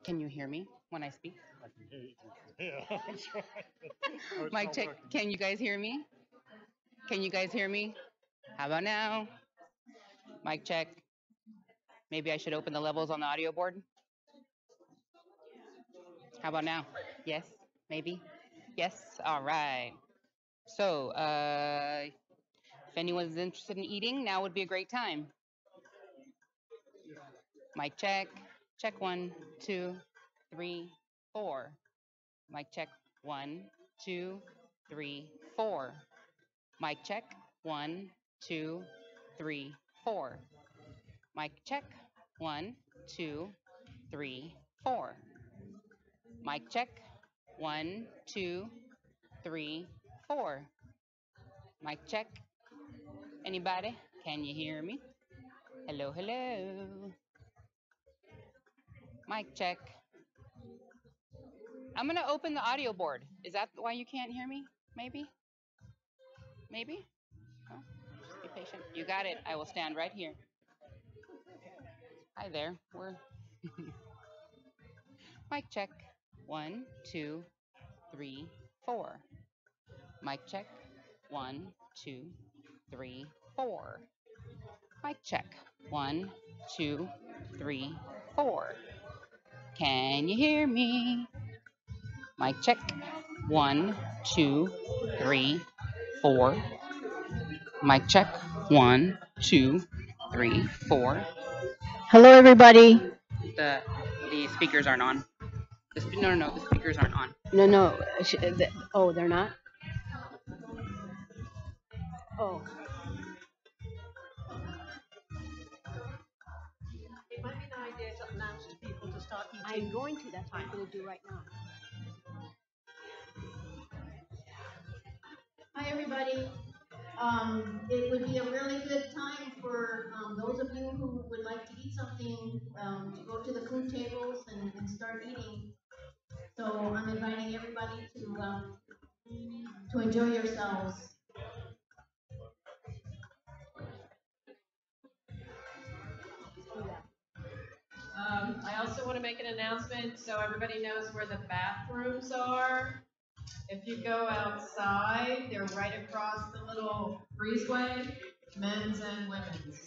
Can you hear me when I speak? I can hear you. Yeah, I'm trying. Oh, it's Mic not check. working. Can you guys hear me? Can you guys hear me? How about now? Mic check. Maybe I should open the levels on the audio board. How about now? Yes, maybe. Yes. All right. So, if anyone's interested in eating, now would be a great time. Mic check. Check one, two, three, four. Mic check one, two, three, four. Mic check one, two, three, four. Mic check one, two, three, four. Mic check one, two, three, four. Mic check. Anybody? Can you hear me? Hello, hello. Mic check. I'm gonna open the audio board. Is that why you can't hear me? Maybe? Maybe? Oh, just be patient. You got it. I will stand right here. Hi there. We're mic check. One, two, three, four. Mic check. One, two, three, four. Mic check. One, two, three, four. Can you hear me? Mic check. One, two, three, four. Mic check. One, two, three, four. Hello, everybody. The the speakers aren't on. No, the speakers aren't on. No. Oh, they're not. Oh, It might be an idea to announce to people to start I'm eating. going to. That's what I'm going to do right now. Hi, everybody. It would be a really good time for those of you who would like to eat something to go to the food tables and start eating. So I'm inviting everybody to enjoy yourselves. I also want to make an announcement so everybody knows where the bathrooms are. If you go outside, they're right across the little breezeway, men's and women's.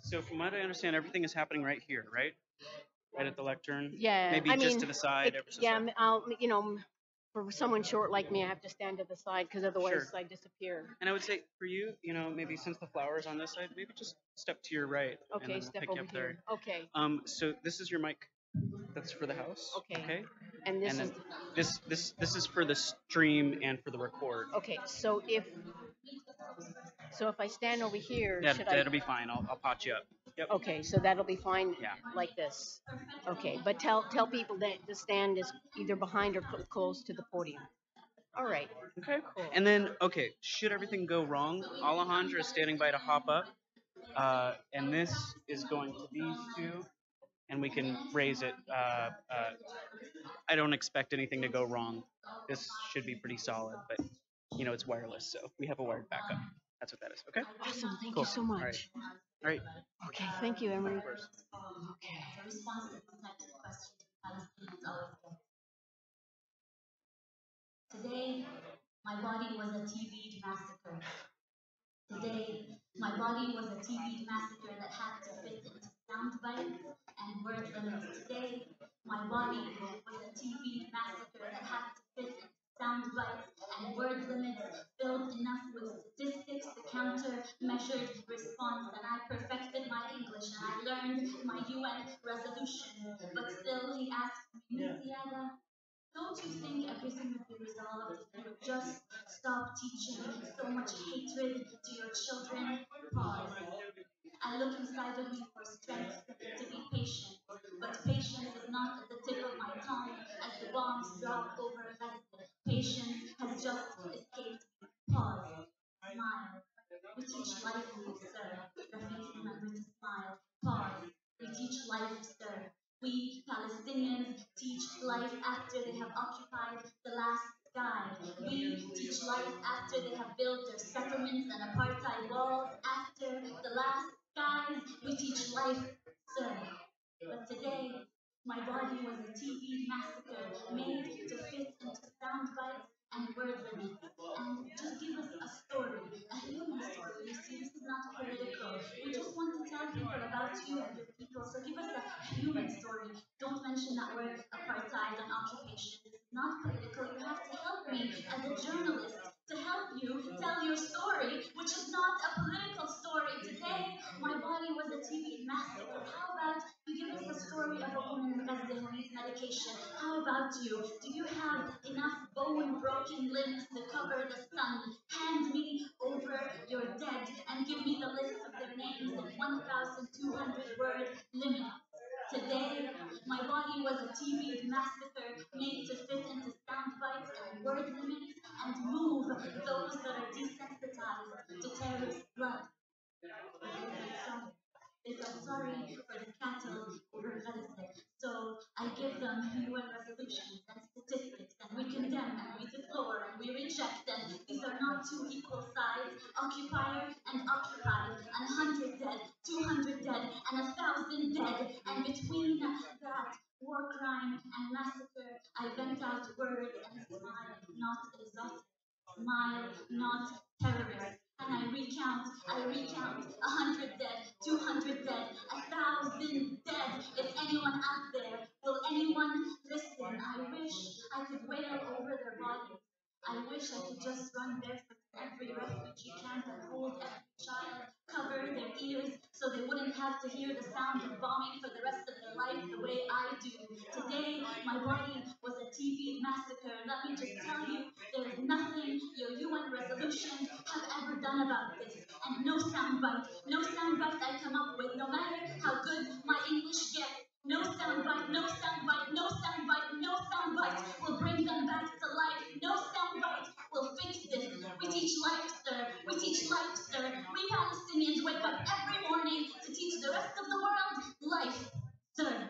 So from what I understand, everything is happening right here, right? Right at the lectern. Yeah, Maybe I just mean, to the side, ever so slightly. I'll, for someone short like me, I have to stand to the side because otherwise Sure. I disappear. And I would say for you, maybe since the flower's on this side, maybe just step to your right, and Okay, then we'll step pick you over up there. here. Okay, So this is your mic. That's for the house. okay. And this And is, then this is for the stream and for the record. okay, so if I stand over here, Yeah, should I? that'll be fine. I'll pot you up. Yep. Okay, so that'll be fine. Yeah. Like this. Okay, but tell people that the stand is either behind or close to the podium. All right. Okay. And then, okay, should everything go wrong, Alejandra is standing by to hop up. And this is going to these two, and we can raise it. I don't expect anything to go wrong. This should be pretty solid, but it's wireless, so we have a wired backup. That's what that is. Okay. Awesome. Thank Cool. you so much. All right. Okay. Thank you, Emery. Of course. Okay. Today, my body was a TV massacre. Today, my body was a TV massacre that had to fit into sound bites and word limits. Today, my body was a TV massacre that had to fit into sound bites and word limits filled enough with statistics to counter measured response. And I perfected my English and I learned my UN resolution. But still, he asked me, Miss Ziada, don't you think everything would be resolved if you would just stop teaching so much hatred to your children? Pause. I look inside of me for strength to be patient, but patience is not at the tip of my tongue as the bombs drop over Gaza. Patience has just escaped me. Pause. Smile. We teach life, sir. Rafiki, remember to smile. Pause. We teach life, sir. We Palestinians teach life after they have occupied the last sky. We teach life after they have built their settlements and apartheid walls. After the last skies, we teach life, sir. But today, my body was a TV massacre made to fit into sound bites and word limits. And just give us a story, a human story. You see, this is not political. We just want to tell people about you and your people. So give us a human story. Don't mention that word apartheid and occupation. This is not political. You have to help me as a journalist to help you tell your story, which is not a political story. Today, my body was a TV massacre. How about you give us a story of a woman in Gaza who needs medication? How about you? Do you have enough bone-broken limbs to cover the sun? Hand me over your dead and give me the list of their names in 1,200-word limit. Today, my body was a TV massacre made to fit into sound bites and word limits and move those that are desensitized to terrorist blood. They felt sorry for the cattle over Gaza. So I give them UN resolutions and statistics, and we condemn and we deplore and we reject them. These are not two equal sides, occupier and occupied, and 100 dead, 200 dead, and 1,000 dead. And between that war crime and massacre, I vent out words and smile, not exotic. Smile, not terrorist. And I recount, 100 dead, 200 dead, 1,000 dead. Is anyone out there? Will anyone listen? I wish I could wail over their bodies. I wish I could just run barefoot to every refugee camp and hold every child, cover their ears so they wouldn't have to hear the sound of bombing for the rest of their life the way I do. Today, my body was a TV massacre. Let me just tell you, there is nothing your UN resolutions have ever done about this. And no soundbite I come up with, no matter how good my English gets, no soundbite, no soundbite, no soundbite, no soundbite will bring them back to life. No soundbite will fix this. We teach life, sir. We teach life, sir. We Palestinians wake up every morning to teach the rest of the world life, sir.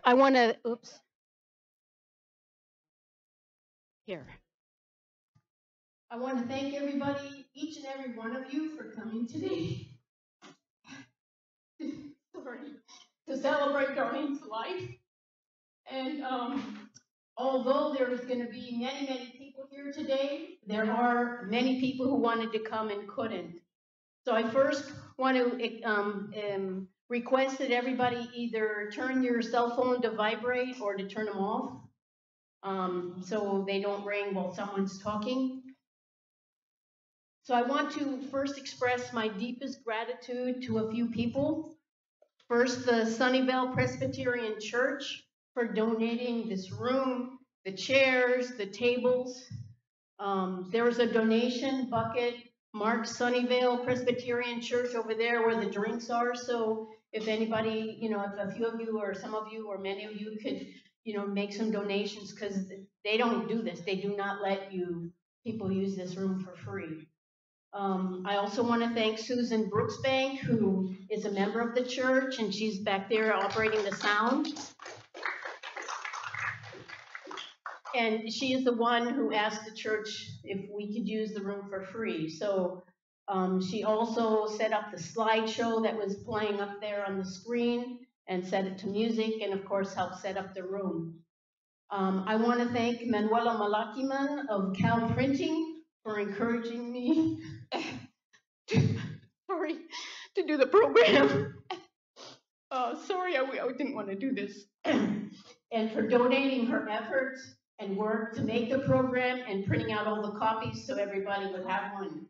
I want to, oops, here. I want to thank everybody, each and every one of you, for coming today. Sorry, to celebrate Darlene's life. And although there is going to be many, many people here today, there are many people who wanted to come and couldn't. So I first want to request that everybody either turn your cell phone to vibrate or to turn them off, so they don't ring while someone's talking. So I want to first express my deepest gratitude to a few people. First, the Sunnyvale Presbyterian Church for donating this room, the chairs, the tables. There was a donation bucket marked Sunnyvale Presbyterian Church over there where the drinks are. So if anybody, if a few of you or some of you or many of you could, make some donations, because they don't do this. They do not let people use this room for free. I also want to thank Susan Brooksbank, who is a member of the church, and she's back there operating the sound. And she is the one who asked the church if we could use the room for free. So she also set up the slideshow that was playing up there on the screen and set it to music, and of course helped set up the room. I want to thank Manuela Malakiman of Cal Printing for encouraging me to do the program. Sorry, I didn't want to do this. And for donating her efforts and work to make the program and printing out all the copies so everybody would have one.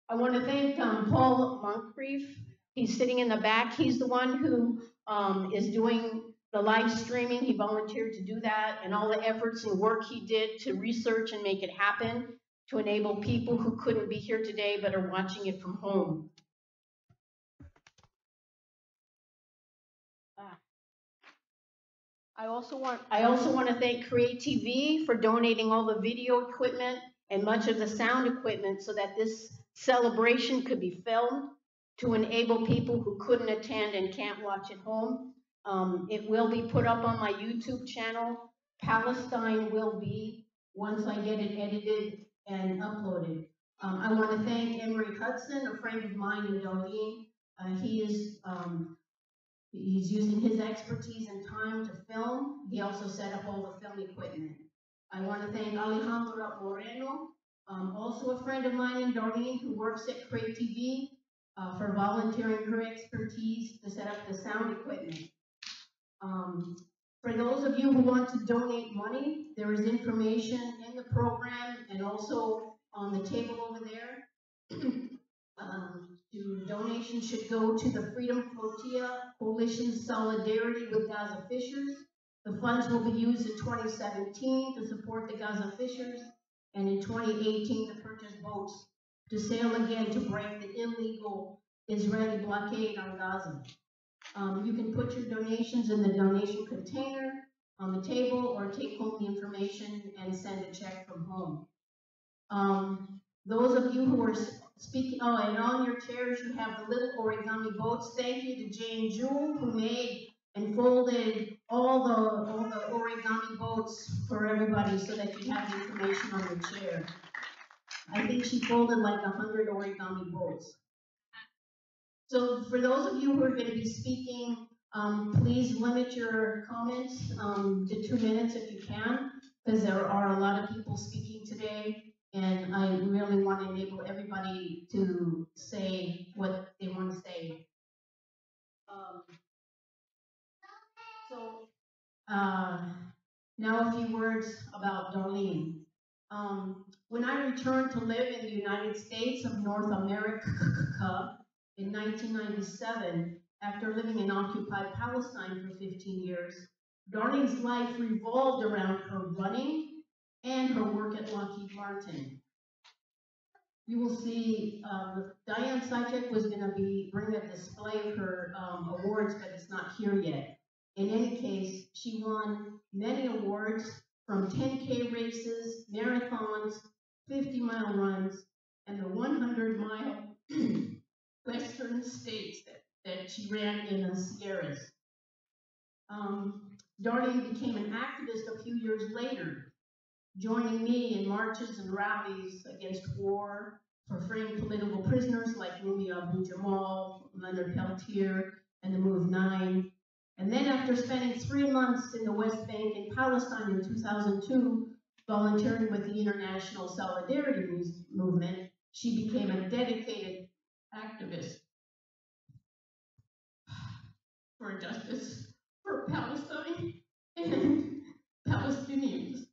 I want to thank Paul Moncrief. He's sitting in the back. He's the one who is doing the live streaming. He volunteered to do that, and all the efforts and work he did to research and make it happen, to enable people who couldn't be here today but are watching it from home. I also want to thank Create TV for donating all the video equipment and much of the sound equipment so that this celebration could be filmed to enable people who couldn't attend and can't watch at home. It will be put up on my YouTube channel. Palestine will be, once I get it edited and uploaded. I want to thank Emery Hudson, a friend of mine in Darlene. He's using his expertise and time to film. He also set up all the film equipment. I want to thank Alejandra Moreno, also a friend of mine in Darlene who works at Create TV, for volunteering her expertise to set up the sound equipment. For those of you who want to donate money, there is information in the program and also on the table over there. Donations should go to the Freedom Flotilla Coalition's Solidarity with Gaza Fishers. The funds will be used in 2017 to support the Gaza Fishers, and in 2018 to purchase boats to sail again to break the illegal Israeli blockade on Gaza. You can put your donations in the donation container on the table or take home the information and send a check from home. Those of you who are speaking, and on your chairs you have the little origami boats. Thank you to Jane Jewell, who made and folded all the origami boats for everybody so that you have the information on your chair. I think she folded like 100 origami boats. So for those of you who are going to be speaking, please limit your comments to 2 minutes if you can, because there are a lot of people speaking today. And I really want to enable everybody to say what they want to say. Now a few words about Darlene. When I returned to live in the United States of North America in 1997, after living in occupied Palestine for 15 years, Darlene's life revolved around her running and her work at Lockheed Martin. You will see Diane Sychek was going to bring a display of her awards, but it's not here yet. In any case, she won many awards from 10K races, marathons, 50-mile runs, and the 100-mile Western States that she ran in the Sierras. Darlene became an activist a few years later, joining me in marches and rallies against war, for freeing political prisoners like Rumia Abu-Jamal, Leonard Peltier, and the Move 9. And then after spending 3 months in the West Bank and Palestine in 2002, volunteering with the International Solidarity Movement, she became a dedicated activist for justice for Palestine and Palestinians.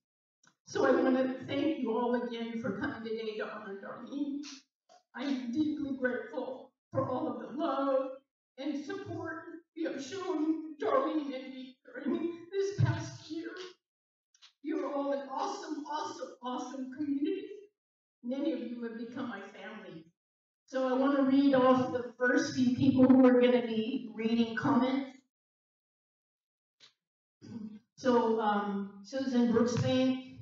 So I want to thank you all again for coming today to honor Darlene. I'm deeply grateful for all of the love and support you have shown Darlene and me during this past year. You're all an awesome, awesome, awesome community. Many of you have become my family. So I want to read off the first few people who are going to be reading comments. So Susan Brooksbank,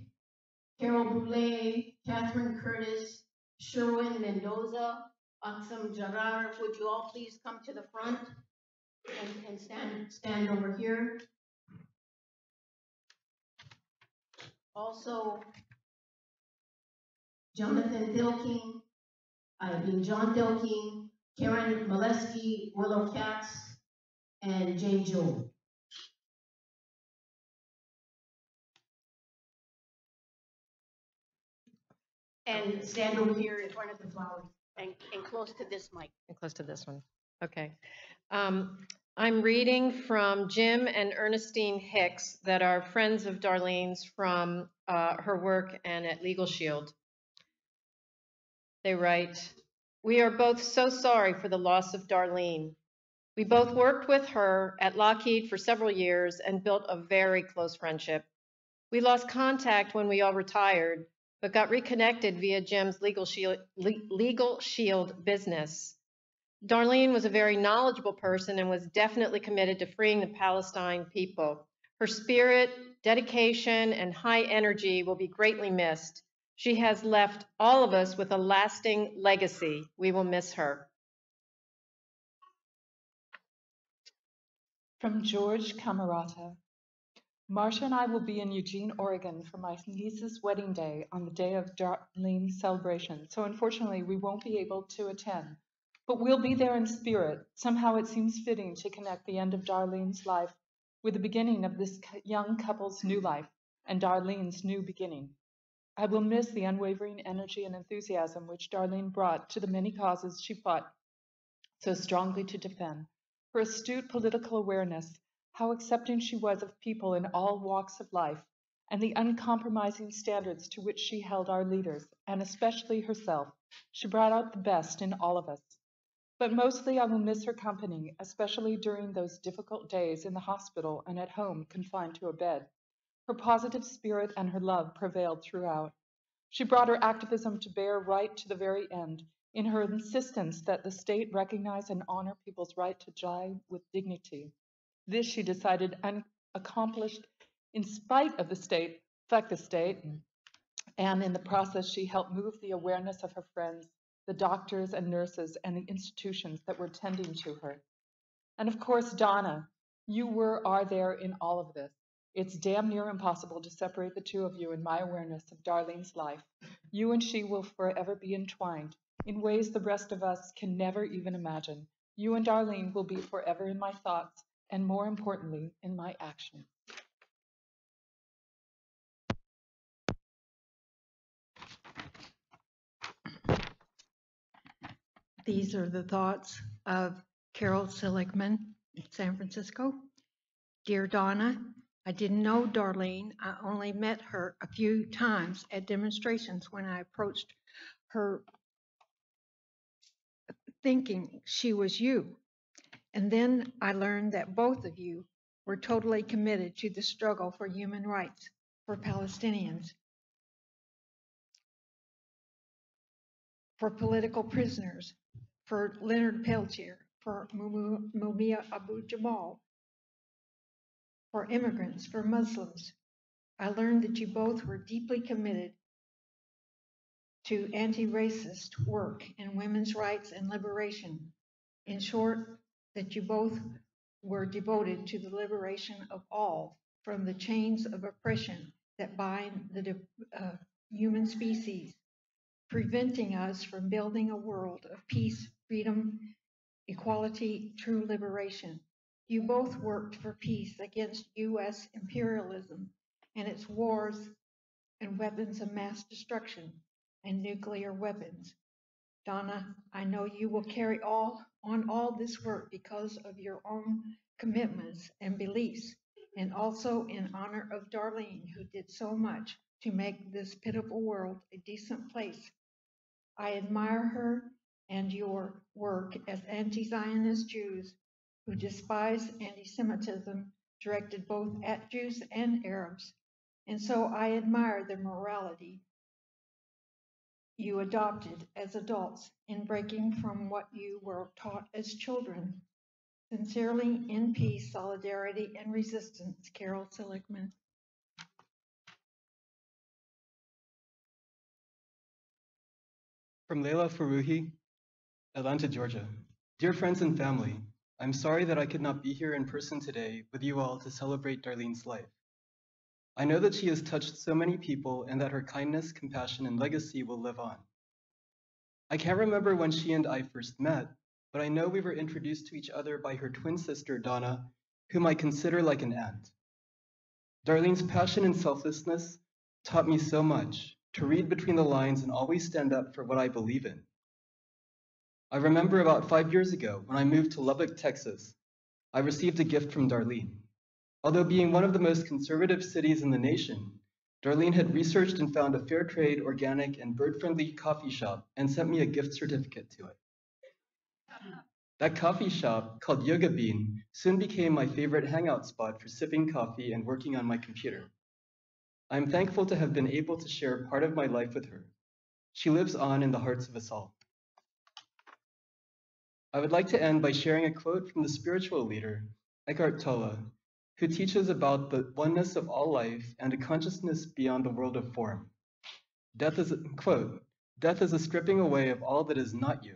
Carol Boulay, Catherine Curtis, Sherwin Mendoza, Aksam Jarar, would you all please come to the front and stand over here? Also, Jonathan Dilking, John Dilking, Karen Molesky, Willow Katz, and Jane Jewell. And stand over here in front of the flowers and close to this mic. And close to this one. Okay. I'm reading from Jim and Ernestine Hicks that are friends of Darlene's from her work and at Legal Shield. They write, "We are both so sorry for the loss of Darlene. We both worked with her at Lockheed for several years and built a very close friendship. We lost contact when we all retired, but got reconnected via Jim's Legal Shield business. Darlene was a very knowledgeable person and was definitely committed to freeing the Palestine people. Her spirit, dedication, and high energy will be greatly missed. She has left all of us with a lasting legacy. We will miss her." From George Camerata. Marcia and I will be in Eugene, Oregon for my niece's wedding day on the day of Darlene's celebration, so unfortunately we won't be able to attend. But we'll be there in spirit. Somehow it seems fitting to connect the end of Darlene's life with the beginning of this young couple's new life and Darlene's new beginning. I will miss the unwavering energy and enthusiasm which Darlene brought to the many causes she fought so strongly to defend. Her astute political awareness, how accepting she was of people in all walks of life, and the uncompromising standards to which she held our leaders, and especially herself. She brought out the best in all of us. But mostly I will miss her company, especially during those difficult days in the hospital and at home confined to a bed. Her positive spirit and her love prevailed throughout. She brought her activism to bear right to the very end, in her insistence that the state recognize and honor people's right to die with dignity. This she decided unaccomplished in spite of the state, fuck the state, and in the process she helped move the awareness of her friends, the doctors and nurses, and the institutions that were tending to her. And of course, Donna, you are there in all of this. It's damn near impossible to separate the two of you in my awareness of Darlene's life. You and she will forever be entwined in ways the rest of us can never even imagine. You and Darlene will be forever in my thoughts, and more importantly, in my actions. These are the thoughts of Carol Seligman in San Francisco. Dear Donna, I didn't know Darlene. I only met her a few times at demonstrations when I approached her thinking she was you. And then I learned that both of you were totally committed to the struggle for human rights for Palestinians, for political prisoners, for Leonard Peltier, for Mumia Abu-Jamal, for immigrants, for Muslims. I learned that you both were deeply committed to anti-racist work in women's rights and liberation. In short, that you both were devoted to the liberation of all from the chains of oppression that bind the human species, preventing us from building a world of peace, freedom, equality, true liberation. You both worked for peace against U.S. imperialism and its wars and weapons of mass destruction and nuclear weapons. Donna, I know you will carry on all this work because of your own commitments and beliefs, and also in honor of Darlene, who did so much to make this pitiful world a decent place. I admire her and your work as anti-Zionist Jews who despise anti-Semitism directed both at Jews and Arabs. And so I admire the morality you adopted as adults in breaking from what you were taught as children. Sincerely, in peace, solidarity, and resistance, Carol Seligman. From Leila Faruhi, Atlanta, Georgia. Dear friends and family, I'm sorry that I could not be here in person today with you all to celebrate Darlene's life. I know that she has touched so many people and that her kindness, compassion, and legacy will live on. I can't remember when she and I first met, but I know we were introduced to each other by her twin sister, Donna, whom I consider like an aunt. Darlene's passion and selflessness taught me so much, to read between the lines and always stand up for what I believe in. I remember about 5 years ago when I moved to Lubbock, Texas, I received a gift from Darlene. Although being one of the most conservative cities in the nation, Darlene had researched and found a fair trade, organic, and bird-friendly coffee shop and sent me a gift certificate to it. That coffee shop, called Yoga Bean, soon became my favorite hangout spot for sipping coffee and working on my computer. I am thankful to have been able to share part of my life with her. She lives on in the hearts of us all. I would like to end by sharing a quote from the spiritual leader, Eckhart Tolle, who teaches about the oneness of all life and a consciousness beyond the world of form. Death is, quote, death is a stripping away of all that is not you.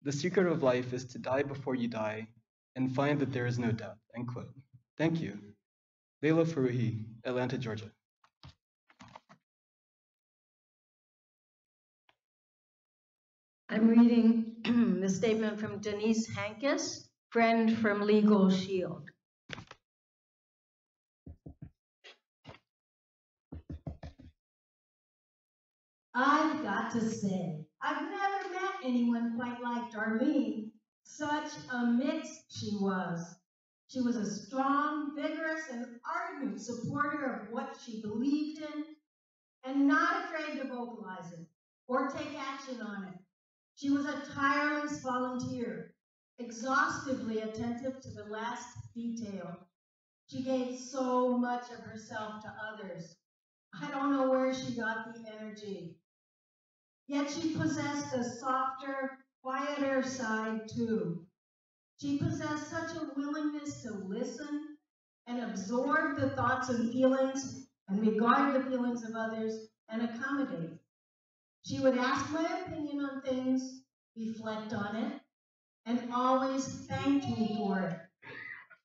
The secret of life is to die before you die and find that there is no death, end quote. Thank you. Leila Faruhi, Atlanta, Georgia. I'm reading the statement from Denise Hankis, friend from Legal Shield. I've got to say, I've never met anyone quite like Darlene. Such a mix she was. She was a strong, vigorous, and ardent supporter of what she believed in, and not afraid to vocalize it or take action on it. She was a tireless volunteer, exhaustively attentive to the last detail. She gave so much of herself to others. I don't know where she got the energy. Yet she possessed a softer, quieter side too. She possessed such a willingness to listen and absorb the thoughts and feelings and regard the feelings of others and accommodate. She would ask my opinion on things, reflect on it, and always thanked me for it.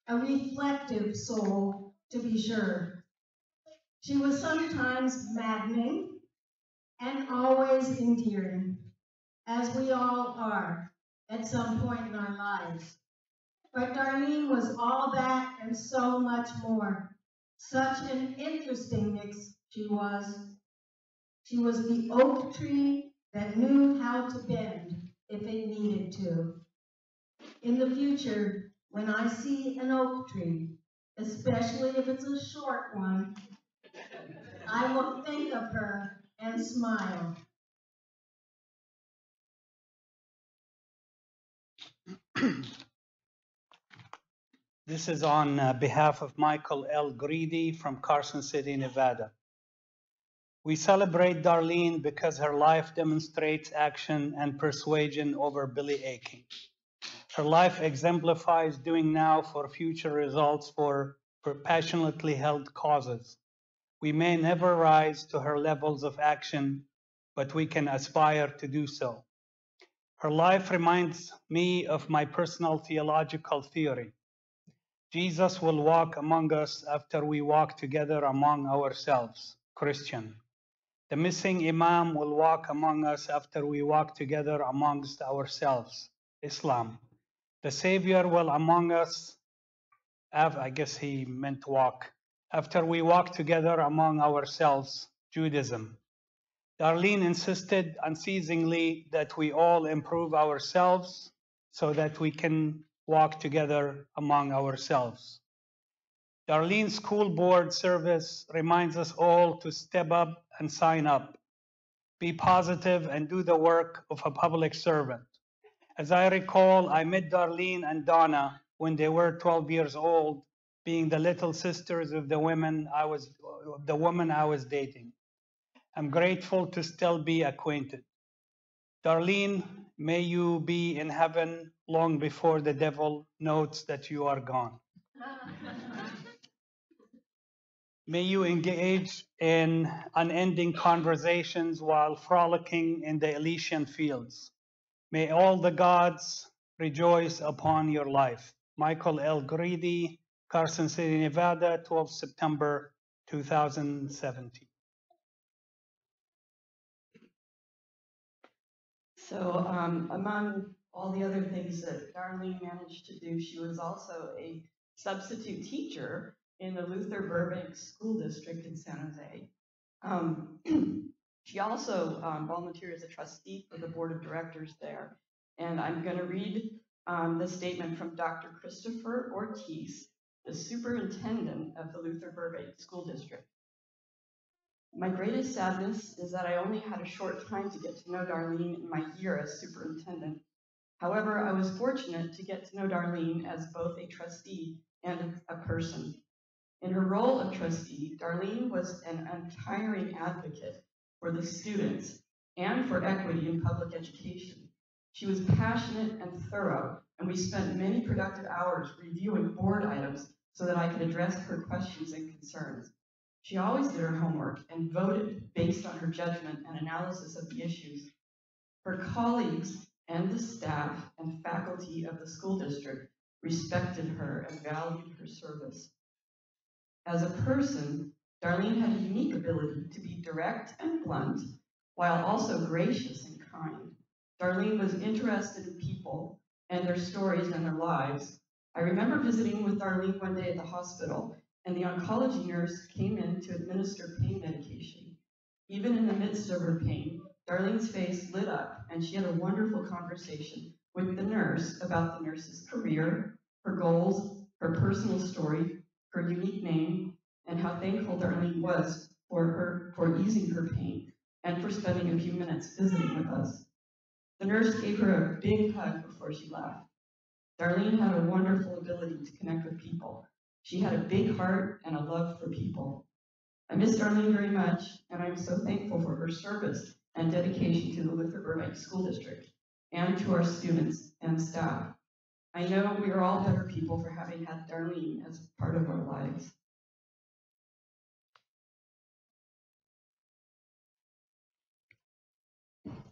A reflective soul, to be sure. She was sometimes maddening and always endearing, as we all are at some point in our lives. But Darlene was all that and so much more. Such an interesting mix she was. She was the oak tree that knew how to bend if it needed to. In the future, when I see an oak tree, especially if it's a short one, I will think of her and smile. This is on behalf of Michael L. Greedy from Carson City, Nevada. We celebrate Darlene because her life demonstrates action and persuasion over belly aching. Her life exemplifies doing now for future results for passionately held causes. We may never rise to her levels of action, but we can aspire to do so. Her life reminds me of my personal theological theory. Jesus will walk among us after we walk together among ourselves. Christian. The missing Imam will walk among us after we walk together amongst ourselves. Islam. The Savior will among us, I guess he meant walk, after we walk together among ourselves. Judaism. Darlene insisted unceasingly that we all improve ourselves so that we can walk together among ourselves. Darlene's school board service reminds us all to step up and sign up, be positive, and do the work of a public servant. As I recall, I met Darlene and Donna when they were 12 years old, being the little sisters of the woman I was dating. I'm grateful to still be acquainted. Darlene, may you be in heaven long before the devil notes that you are gone. May you engage in unending conversations while frolicking in the Elysian fields. May all the gods rejoice upon your life. Michael L. Greedy, Carson City, Nevada, 12 September 2017. So among all the other things that Darlene managed to do, she was also a substitute teacher in the Luther Burbank School District in San Jose. She also volunteered as a trustee for the board of directors there. And I'm going to read the statement from Dr. Christopher Ortiz, the superintendent of the Luther Burbank School District. My greatest sadness is that I only had a short time to get to know Darlene in my year as superintendent. However, I was fortunate to get to know Darlene as both a trustee and a person. In her role of trustee, Darlene was an untiring advocate for the students and for equity in public education. She was passionate and thorough, and we spent many productive hours reviewing board items so that I could address her questions and concerns. She always did her homework and voted based on her judgment and analysis of the issues. Her colleagues and the staff and faculty of the school district respected her and valued her service. As a person, Darlene had a unique ability to be direct and blunt, while also gracious and kind. Darlene was interested in people and their stories and their lives. I remember visiting with Darlene one day at the hospital, and the oncology nurse came in to administer pain medication. Even in the midst of her pain, Darlene's face lit up, and she had a wonderful conversation with the nurse about the nurse's career, her goals, her personal story, her unique name, and how thankful Darlene was for easing her pain and for spending a few minutes visiting with us. The nurse gave her a big hug before she left. Darlene had a wonderful ability to connect with people. She had a big heart and a love for people. I miss Darlene very much, and I'm so thankful for her service and dedication to the Luther Burbank School District and to our students and staff. I know we are all better people for having had Darlene as part of our lives.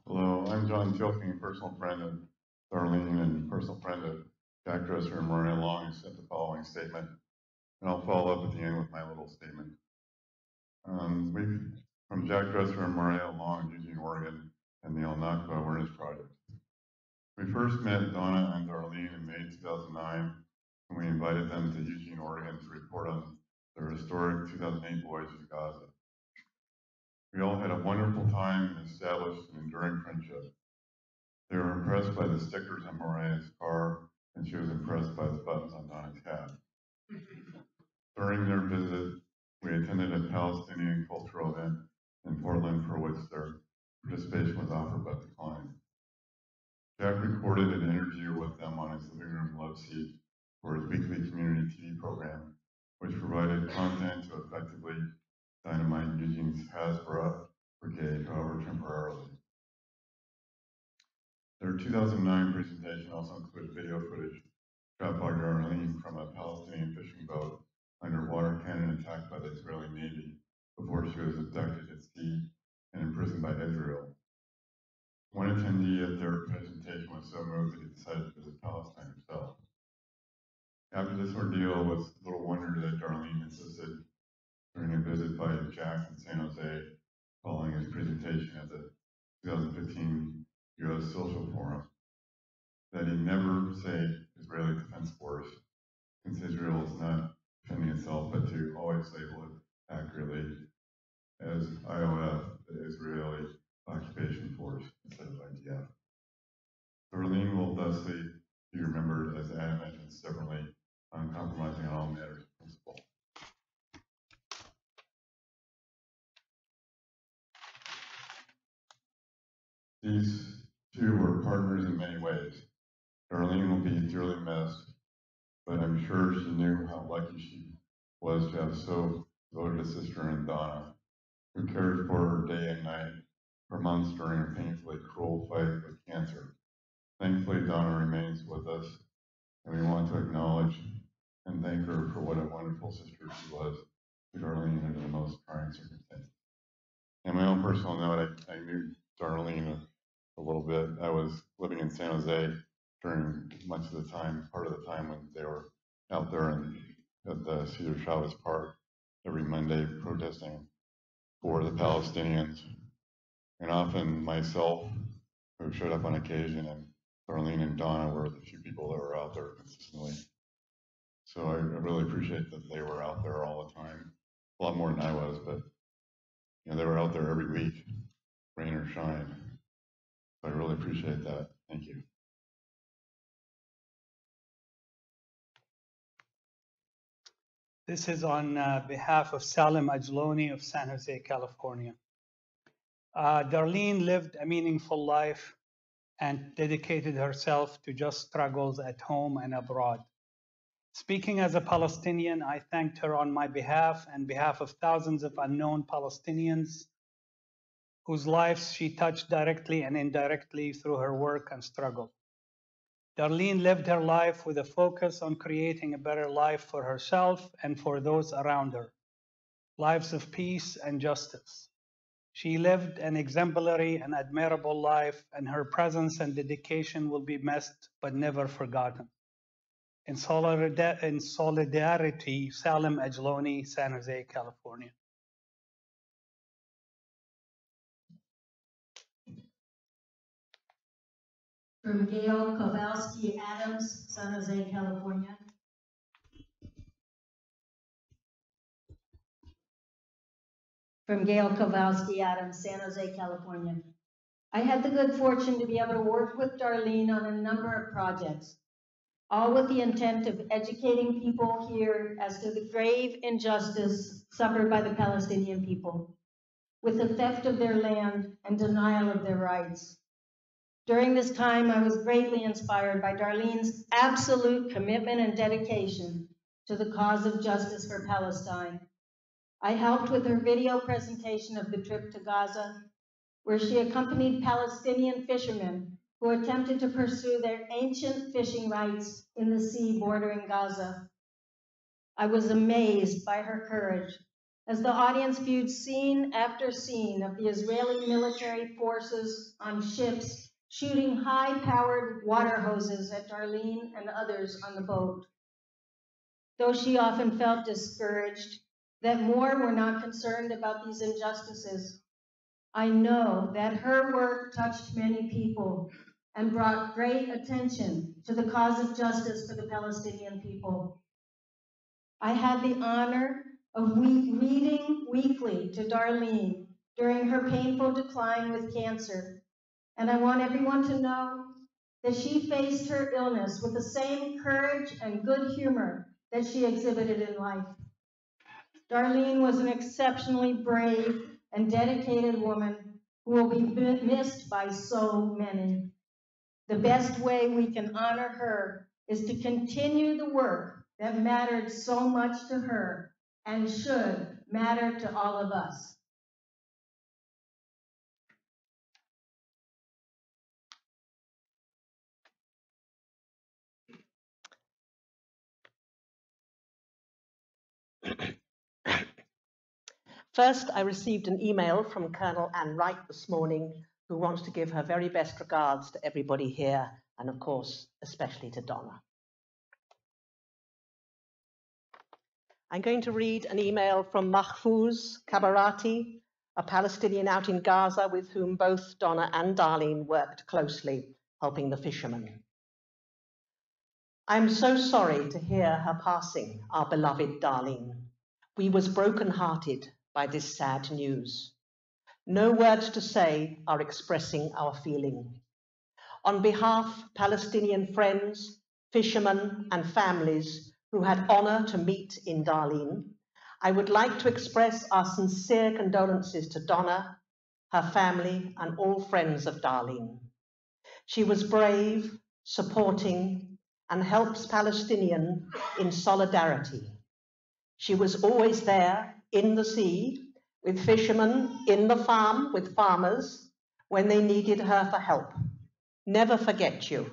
Hello, I'm John Tilking, personal friend of Darlene and personal friend of Jack Dresser and Maria Long, who sent the following statement, and I'll follow up at the end with my little statement. From Jack Dresser and Maria Long, Eugene, Oregon, and the El Nakba Awareness Project. We first met Donna and Darlene in May 2009, and we invited them to Eugene, Oregon to report on their historic 2008 voyage to Gaza. We all had a wonderful time and established an enduring friendship. They were impressed by the stickers on Mariah's car, and she was impressed by the buttons on Donna's hat. During their visit, we attended a Palestinian cultural event in Portland for which their participation was offered but declined. Jack recorded an interview with them on his living room love seat for his weekly community TV program, which provided content to effectively dynamite Eugene's Hasbara brigade, however temporarily. Their 2009 presentation also included video footage shot by Darlene from a Palestinian fishing boat under water cannon attacked by the Israeli Navy before she was abducted at sea and imprisoned by Israel. One attendee at their presentation was so moved that he decided to visit Palestine himself. After this ordeal, it was little wonder that Darlene insisted during a visit by Jack in San Jose following his presentation at the 2015 U.S. Social Forum that he never say Israeli Defense Force, since Israel is not defending itself, but to always label it accurately as IOF, the Israeli Occupation Force, instead of IDF. Darlene will thusly be remembered as adamant and stubbornly uncompromising on all matters of principle. These two were partners in many ways. Darlene will be dearly missed, but I'm sure she knew how lucky she was to have so devoted a sister in Donna, who cared for her day and night for months during her painfully cruel fight with cancer. Thankfully, Donna remains with us, and we want to acknowledge and thank her for what a wonderful sister she was to Darlene under the most trying circumstances. On my own personal note, I knew Darlene a little bit. I was living in San Jose during much of the time, part of the time when they were out there at the Cesar Chavez Park every Monday protesting for the Palestinians. And often myself, who showed up on occasion, and Darlene and Donna were the few people that were out there consistently. So I really appreciate that they were out there all the time, a lot more than I was, but you know, they were out there every week, rain or shine. So I really appreciate that. Thank you. This is on behalf of Salim Ajloni of San Jose, California. Darlene lived a meaningful life and dedicated herself to just struggles at home and abroad. Speaking as a Palestinian, I thanked her on my behalf and behalf of thousands of unknown Palestinians whose lives she touched directly and indirectly through her work and struggle. Darlene lived her life with a focus on creating a better life for herself and for those around her, lives of peace and justice. She lived an exemplary and admirable life, and her presence and dedication will be missed but never forgotten. In solidarity, Salim Ajloni, San Jose, California. From Gail Kowalski Adams, San Jose, California. From Gail Kowalski Adams, San Jose, California. I had the good fortune to be able to work with Darlene on a number of projects, all with the intent of educating people here as to the grave injustice suffered by the Palestinian people, with the theft of their land and denial of their rights. During this time, I was greatly inspired by Darlene's absolute commitment and dedication to the cause of justice for Palestine. I helped with her video presentation of the trip to Gaza, where she accompanied Palestinian fishermen who attempted to pursue their ancient fishing rights in the sea bordering Gaza. I was amazed by her courage as the audience viewed scene after scene of the Israeli military forces on ships shooting high-powered water hoses at Darlene and others on the boat. Though she often felt discouraged that more were not concerned about these injustices, I know that her work touched many people and brought great attention to the cause of justice for the Palestinian people. I had the honor of reading weekly to Darlene during her painful decline with cancer, and I want everyone to know that she faced her illness with the same courage and good humor that she exhibited in life. Darlene was an exceptionally brave and dedicated woman who will be missed by so many. The best way we can honor her is to continue the work that mattered so much to her and should matter to all of us. First, I received an email from Colonel Ann Wright this morning, who wants to give her very best regards to everybody here, and of course, especially to Donna. I'm going to read an email from Mahfouz Kabarati, a Palestinian out in Gaza with whom both Donna and Darlene worked closely, helping the fishermen. I'm so sorry to hear her passing, our beloved Darlene. We was broken-hearted by this sad news. No words to say are expressing our feeling. On behalf of Palestinian friends, fishermen and families who had honor to meet in Darlene, I would like to express our sincere condolences to Donna, her family and all friends of Darlene. She was brave, supporting and helps Palestinians in solidarity. She was always there in the sea with fishermen, in the farm with farmers when they needed her for help. Never forget you.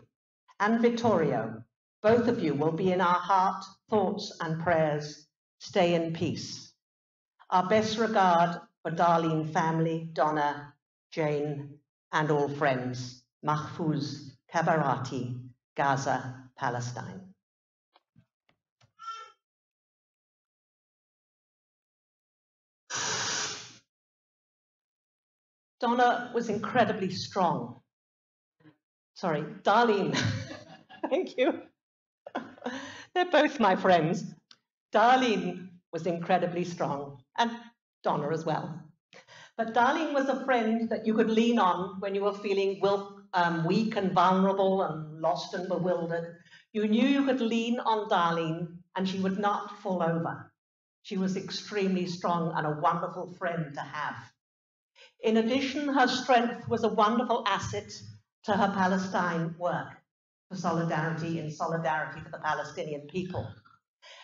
And Vittorio, both of you will be in our heart, thoughts and prayers. Stay in peace. Our best regard for Darlene family, Donna, Jane, and all friends. Mahfouz Kabarati, Gaza, Palestine. Donna was incredibly strong. Sorry, Darlene. Thank you. They're both my friends. Darlene was incredibly strong, and Donna as well. But Darlene was a friend that you could lean on when you were feeling weak and vulnerable and lost and bewildered. You knew you could lean on Darlene and she would not fall over. She was extremely strong and a wonderful friend to have. In addition, her strength was a wonderful asset to her Palestine work for solidarity for the Palestinian people.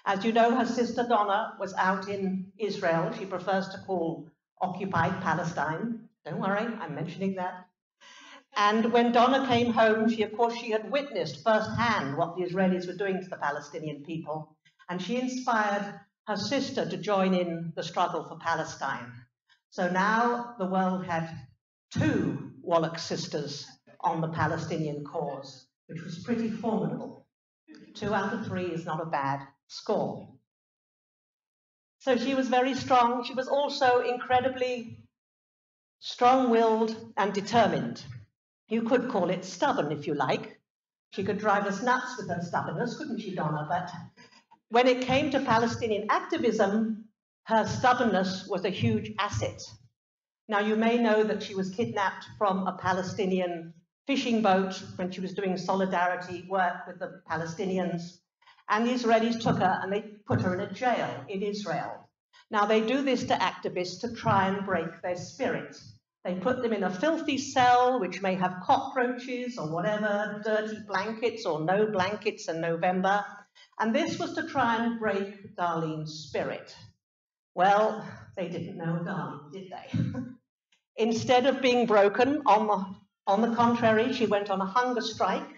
As you know, her sister Donna was out in Israel. She prefers to call occupied Palestine. Don't worry, I'm mentioning that. And when Donna came home, she had witnessed firsthand what the Israelis were doing to the Palestinian people. And she inspired her sister to join in the struggle for Palestine. So now the world had two Wallach sisters on the Palestinian cause, which was pretty formidable. 2 out of 3 is not a bad score. So she was very strong. She was also incredibly strong-willed and determined. You could call it stubborn if you like. She could drive us nuts with her stubbornness, couldn't she, Donna? But when it came to Palestinian activism, her stubbornness was a huge asset. Now, you may know that she was kidnapped from a Palestinian fishing boat when she was doing solidarity work with the Palestinians. And the Israelis took her and they put her in a jail in Israel. Now, they do this to activists to try and break their spirit. They put them in a filthy cell, which may have cockroaches or whatever, dirty blankets or no blankets in November. And this was to try and break Darlene's spirit. Well, they didn't know Darlene, did they? Instead of being broken, on the contrary, she went on a hunger strike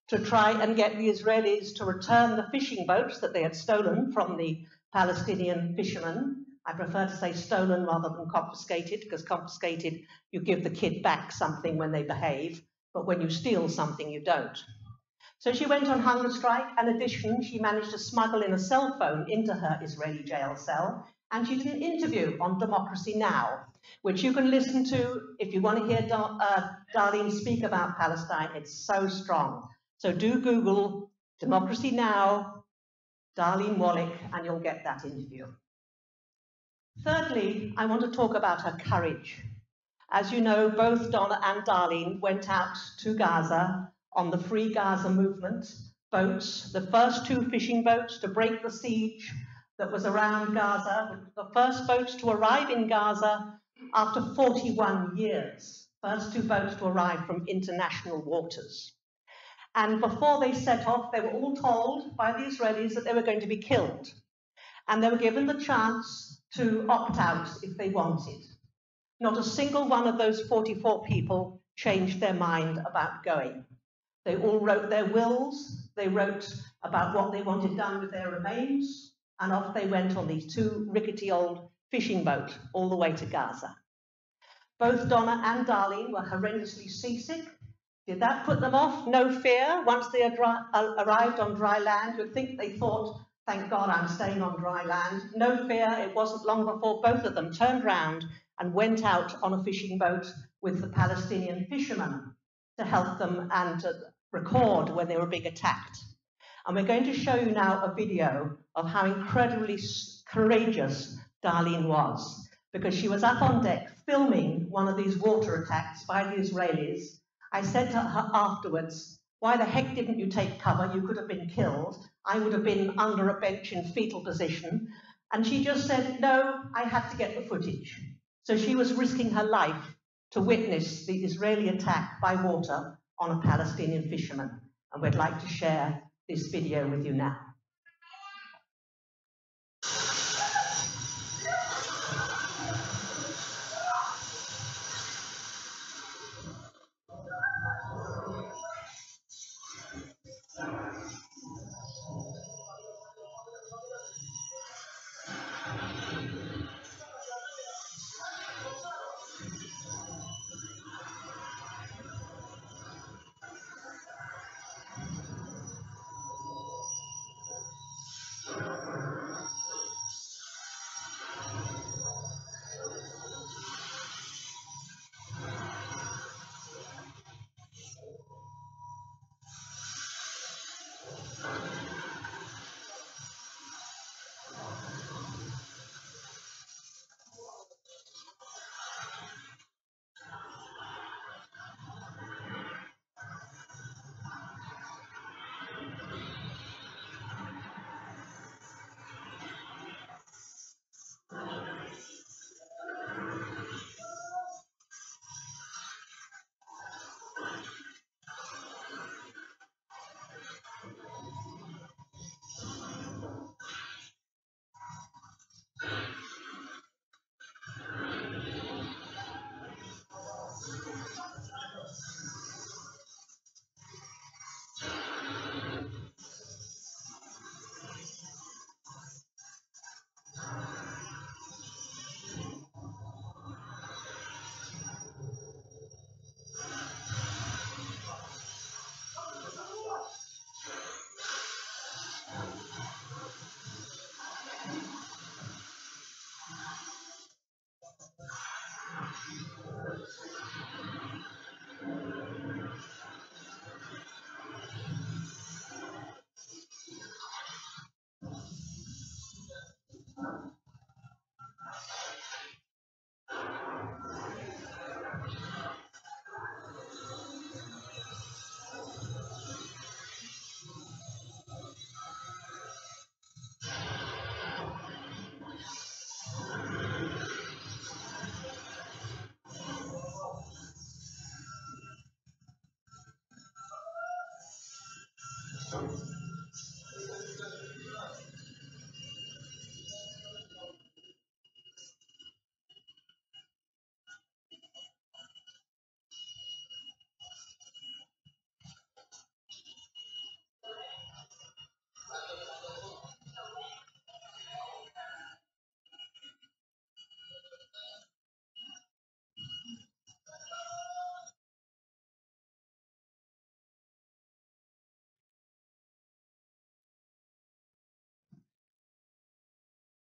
to try and get the Israelis to return the fishing boats that they had stolen from the Palestinian fishermen. I prefer to say stolen rather than confiscated, because confiscated, you give the kid back something when they behave, but when you steal something, you don't. So she went on hunger strike. In addition, she managed to smuggle in a cell phone into her Israeli jail cell, and she did an interview on Democracy Now!, which you can listen to if you want to hear Darlene speak about Palestine. It's so strong. So do Google Democracy Now!, Darlene Wallach, and you'll get that interview. Thirdly, I want to talk about her courage. As you know, both Donna and Darlene went out to Gaza on the Free Gaza movement boats, the first 2 fishing boats to break the siege that was around Gaza, the first boats to arrive in Gaza after 41 years, first 2 boats to arrive from international waters. And before they set off, they were all told by the Israelis that they were going to be killed. And they were given the chance to opt out if they wanted. Not a single one of those 44 people changed their mind about going. They all wrote their wills, they wrote about what they wanted done with their remains, and off they went on these 2 rickety old fishing boats all the way to Gaza. Both Donna and Darlene were horrendously seasick. Did that put them off? No fear. Once they arrived on dry land, you'd think they thought Thank God I'm staying on dry land. No fear, it wasn't long before both of them turned round and went out on a fishing boat with the Palestinian fishermen to help them and to record when they were being attacked. And we're going to show you now a video of how incredibly courageous Darlene was, because she was up on deck filming one of these water attacks by the Israelis. I said to her afterwards, why the heck didn't you take cover? You could have been killed. I would have been under a bench in fetal position. And she just said, no, I had to get the footage. So she was risking her life to witness the Israeli attack by water on a Palestinian fisherman. And we'd like to share this video with you now.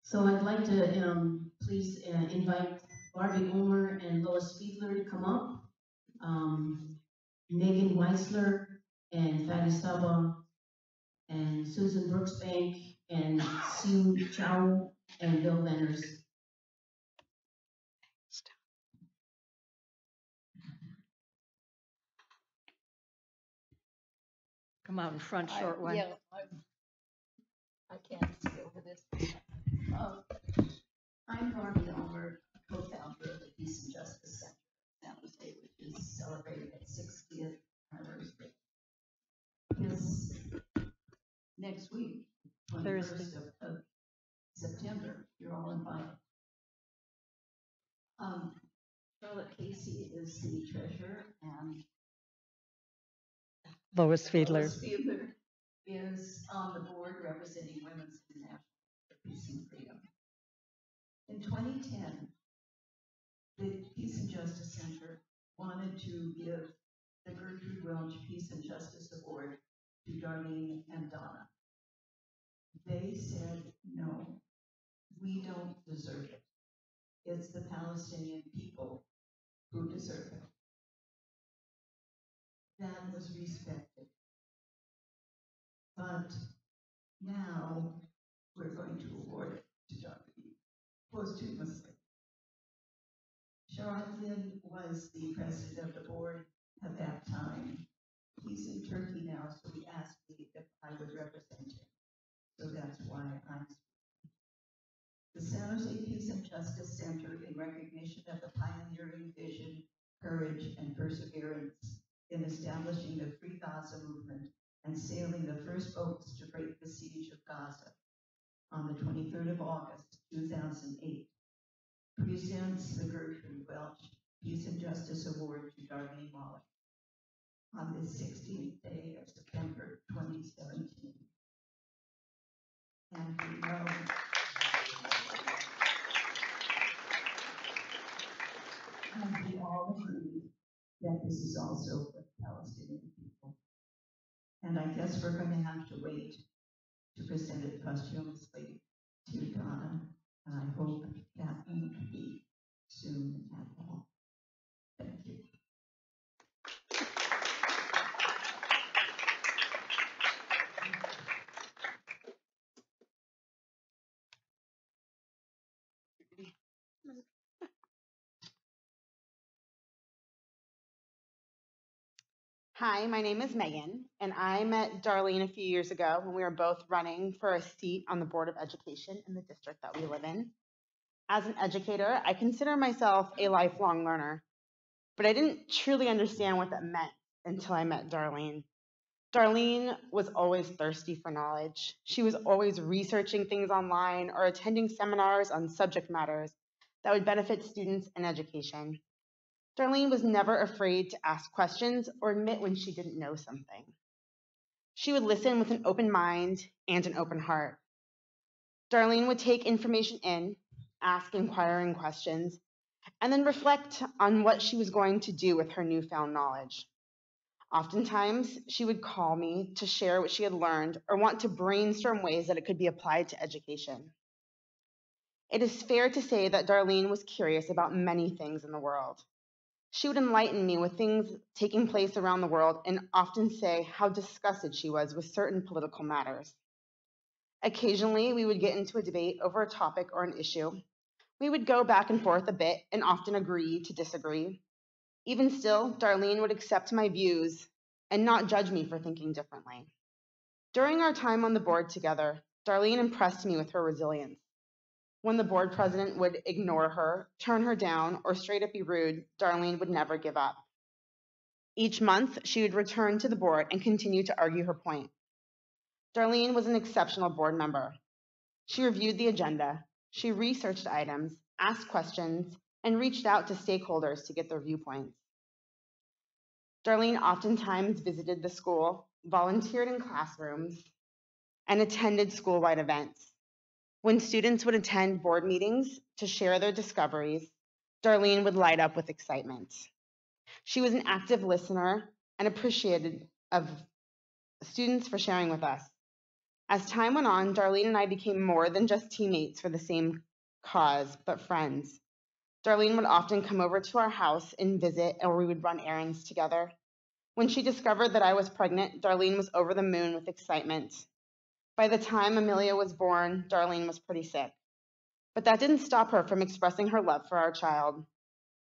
So I'd like to please invite Barbie Omer and Lois Fiedler to come up. Megan Weisler and Fatty Saba and Susan Brooksbank and Sue Chow and Bill Venners. Come out in front, short one. Yeah, I can't see over this. I'm Barbie Omer, co-founder of the Peace and Justice Center in San Jose, which is celebrating its 60th anniversary. This next week, 21st of September, you're all invited. Charlotte Casey is the treasurer, and Lois Fiedler. Lois Fiedler is on the board representing Women's International for Peace and Freedom. In 2010, the Peace and Justice Center wanted to give the Gertrude Welch Peace and Justice Award to Darlene and Donna. They said, no, we don't deserve it. It's the Palestinian people who deserve it. That was respected. But now we're going to award it to Darlene posthumously. Sharatlian was the president of the board at that time. He's in Turkey now, so he asked me if I would represent him. So that's why I'm speaking. The San Jose Peace and Justice Center, in recognition of the pioneering vision, courage, and perseverance in establishing the Free Gaza movement and sailing the first boats to break the siege of Gaza on the 23rd of August, 2008, presents the Gertrude Welch Peace and Justice Award to Darlene Wallach on the 16th day of September 2017. And we all agree that this is also for the Palestinian people. And I guess we're going to have to wait to present it posthumously to Donna. And I hope that won't be soon at all. Thank you. Hi, my name is Megan, and I met Darlene a few years ago when we were both running for a seat on the Board of Education in the district that we live in. As an educator, I consider myself a lifelong learner, but I didn't truly understand what that meant until I met Darlene. Darlene was always thirsty for knowledge. She was always researching things online or attending seminars on subject matters that would benefit students and education. Darlene was never afraid to ask questions or admit when she didn't know something. She would listen with an open mind and an open heart. Darlene would take information in, ask inquiring questions, and then reflect on what she was going to do with her newfound knowledge. Oftentimes, she would call me to share what she had learned or want to brainstorm ways that it could be applied to education. It is fair to say that Darlene was curious about many things in the world. She would enlighten me with things taking place around the world and often say how disgusted she was with certain political matters. Occasionally, we would get into a debate over a topic or an issue. We would go back and forth a bit and often agree to disagree. Even still, Darlene would accept my views and not judge me for thinking differently. During our time on the board together, Darlene impressed me with her resilience. When the board president would ignore her, turn her down, or straight up be rude, Darlene would never give up. Each month, she would return to the board and continue to argue her point. Darlene was an exceptional board member. She reviewed the agenda, she researched items, asked questions, and reached out to stakeholders to get their viewpoints. Darlene oftentimes visited the school, volunteered in classrooms, and attended school-wide events. When students would attend board meetings to share their discoveries, Darlene would light up with excitement. She was an active listener and appreciated of students for sharing with us. As time went on, Darlene and I became more than just teammates for the same cause, but friends. Darlene would often come over to our house and visit, or we would run errands together. When she discovered that I was pregnant, Darlene was over the moon with excitement. By the time Amelia was born, Darlene was pretty sick. But that didn't stop her from expressing her love for our child.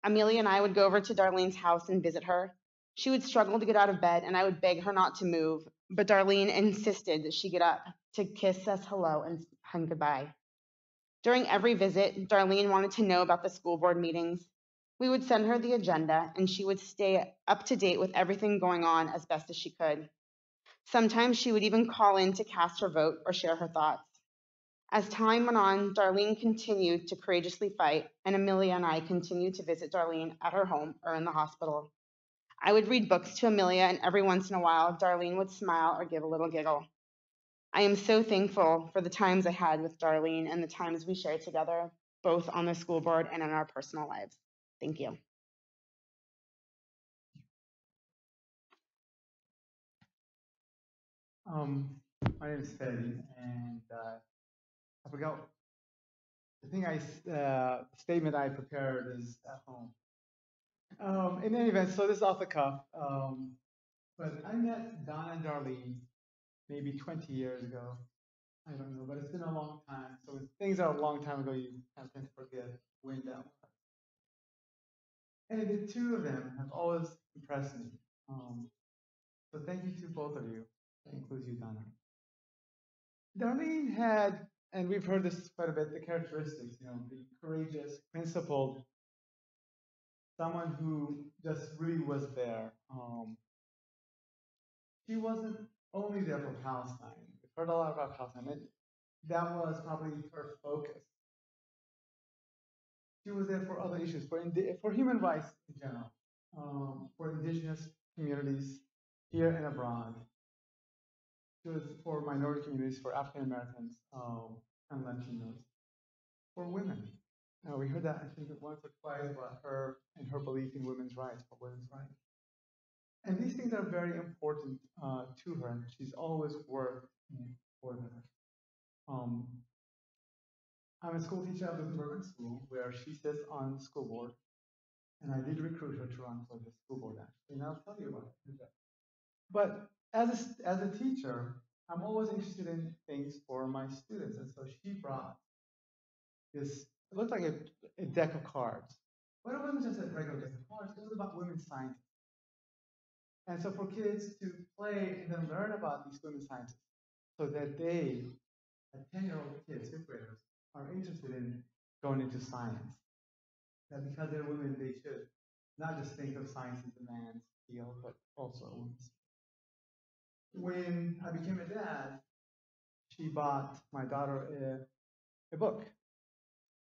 Amelia and I would go over to Darlene's house and visit her. She would struggle to get out of bed, and I would beg her not to move, but Darlene insisted that she get up to kiss us hello and goodbye. During every visit, Darlene wanted to know about the school board meetings. We would send her the agenda, and she would stay up to date with everything going on as best as she could. Sometimes she would even call in to cast her vote or share her thoughts. As time went on, Darlene continued to courageously fight, and Amelia and I continued to visit Darlene at her home or in the hospital. I would read books to Amelia, and every once in a while, Darlene would smile or give a little giggle. I am so thankful for the times I had with Darlene and the times we shared together, both on the school board and in our personal lives. Thank you. My name is Freddy, and I forgot statement I prepared is at home. In any event, so this is off the cuff. But I met Don and Darlene maybe 20 years ago. I don't know, but it's been a long time. So when things are a long time ago, you kind of tend to forget when that was. And the two of them have always impressed me. So thank you to both of you. That includes you, Donna. Darlene had, and we've heard this quite a bit, the characteristics, the courageous, principled, someone who just really was there. She wasn't only there for Palestine. We've heard a lot about Palestine. And that was probably her focus. She was there for other issues, for human rights in general, for indigenous communities here and abroad. She was for minority communities, for African Americans and Latinos, for women. We heard that I think once or twice about her and her belief in women's rights, for women's rights. And these things are very important to her, and she's always worked for them. I'm a school teacher at the Urban School, where she sits on the school board, and I did recruit her to run for the school board actually, and I'll tell you about it. But as a teacher, I'm always interested in things for my students, and so she brought this. It looked like a deck of cards, but it wasn't just a regular deck of cards. It was about women scientists. And so for kids to play and then learn about these women scientists so that they, 10-year-old kids, fifth graders, are interested in going into science. That because they're women, they should not just think of science as a man's field, but also a woman's. When I became a dad, she bought my daughter a book.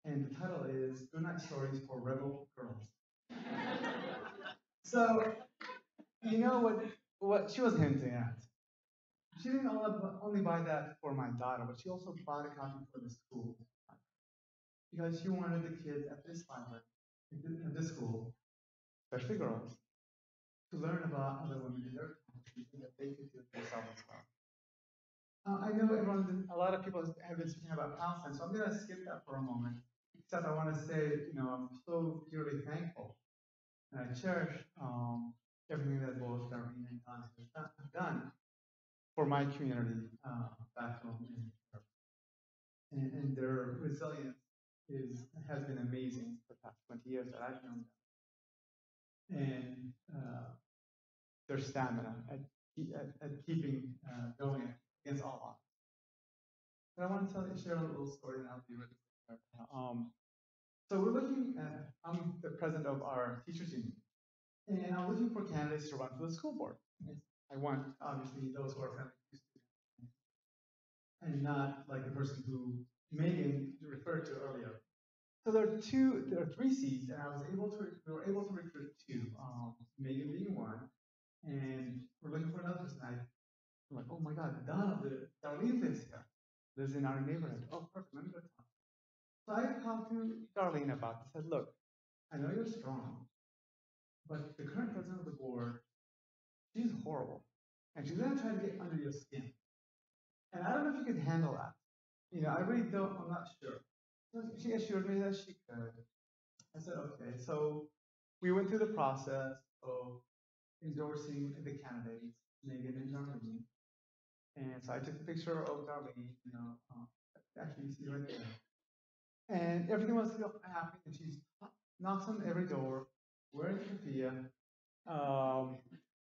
And the title is Goodnight Stories for Rebel Girls. So, you know what she was hinting at. She didn't only buy that for my daughter, but she also bought a copy for the school. Because she wanted the kids at this library, at this school, especially girls, to learn about other women in their country so that they could do it themselves as well. I know a lot of people have been speaking about Palestine, so I'm going to skip that for a moment. Except I want to say, I'm so dearly thankful, and I cherish everything that both Darlene and Don have done for my community back home in Europe. And their resilience has been amazing for the past 20 years that I've known them. And their stamina at keeping going against all odds. But I want to share a little story, and I'll be really quick. So we're looking at, I'm the president of our teachers union, and I'm looking for candidates to run for the school board. I want, obviously, those who are friendly to students, and not like the person who Megan referred to earlier. So there are three seats, and we were able to recruit two, Megan being one, and we're looking for another person. I'm like, oh my God, Darlene lives in our neighborhood. Oh, perfect, let me go talk. So I talked to Darlene about this. I said, look, I know you're strong, but the current president of the board, she's horrible. And she's going to try to get under your skin. And I don't know if you could handle that. I really don't, I'm not sure. So she assured me that she could. I said, okay. So we went through the process of endorsing the candidates, Megan and Darlene. And so I took a picture of Darlene, actually you see right there. And everything was happy, and she knocks on every door, wearing a keffiyeh,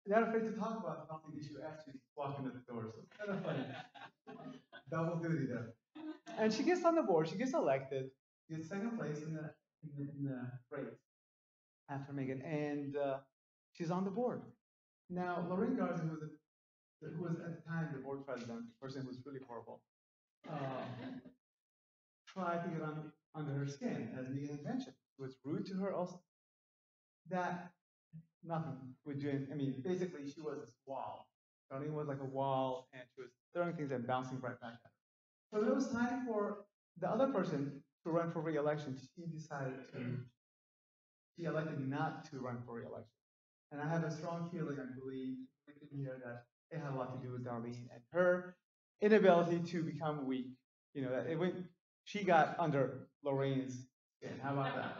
not afraid to talk about something that you actually walk into the door. So it's kind of funny. Double duty there. And she gets on the board, she gets elected, gets second place in the race after Megan, and she's on the board. Now, Lorraine Garza, who was at the time the board president, the person who was really horrible, tried to get under her skin, as Megan had mentioned. It was rude to her also. That nothing would do. Basically, she was this wall. Darlene was like a wall, and she was throwing things and bouncing right back at her. So it was time for the other person to run for re-election. She elected not to run for re-election. And I have a strong feeling, I believe, here that it had a lot to do with Darlene and her inability to become weak. You know, that it went, she got under Lorraine's skin. How about that?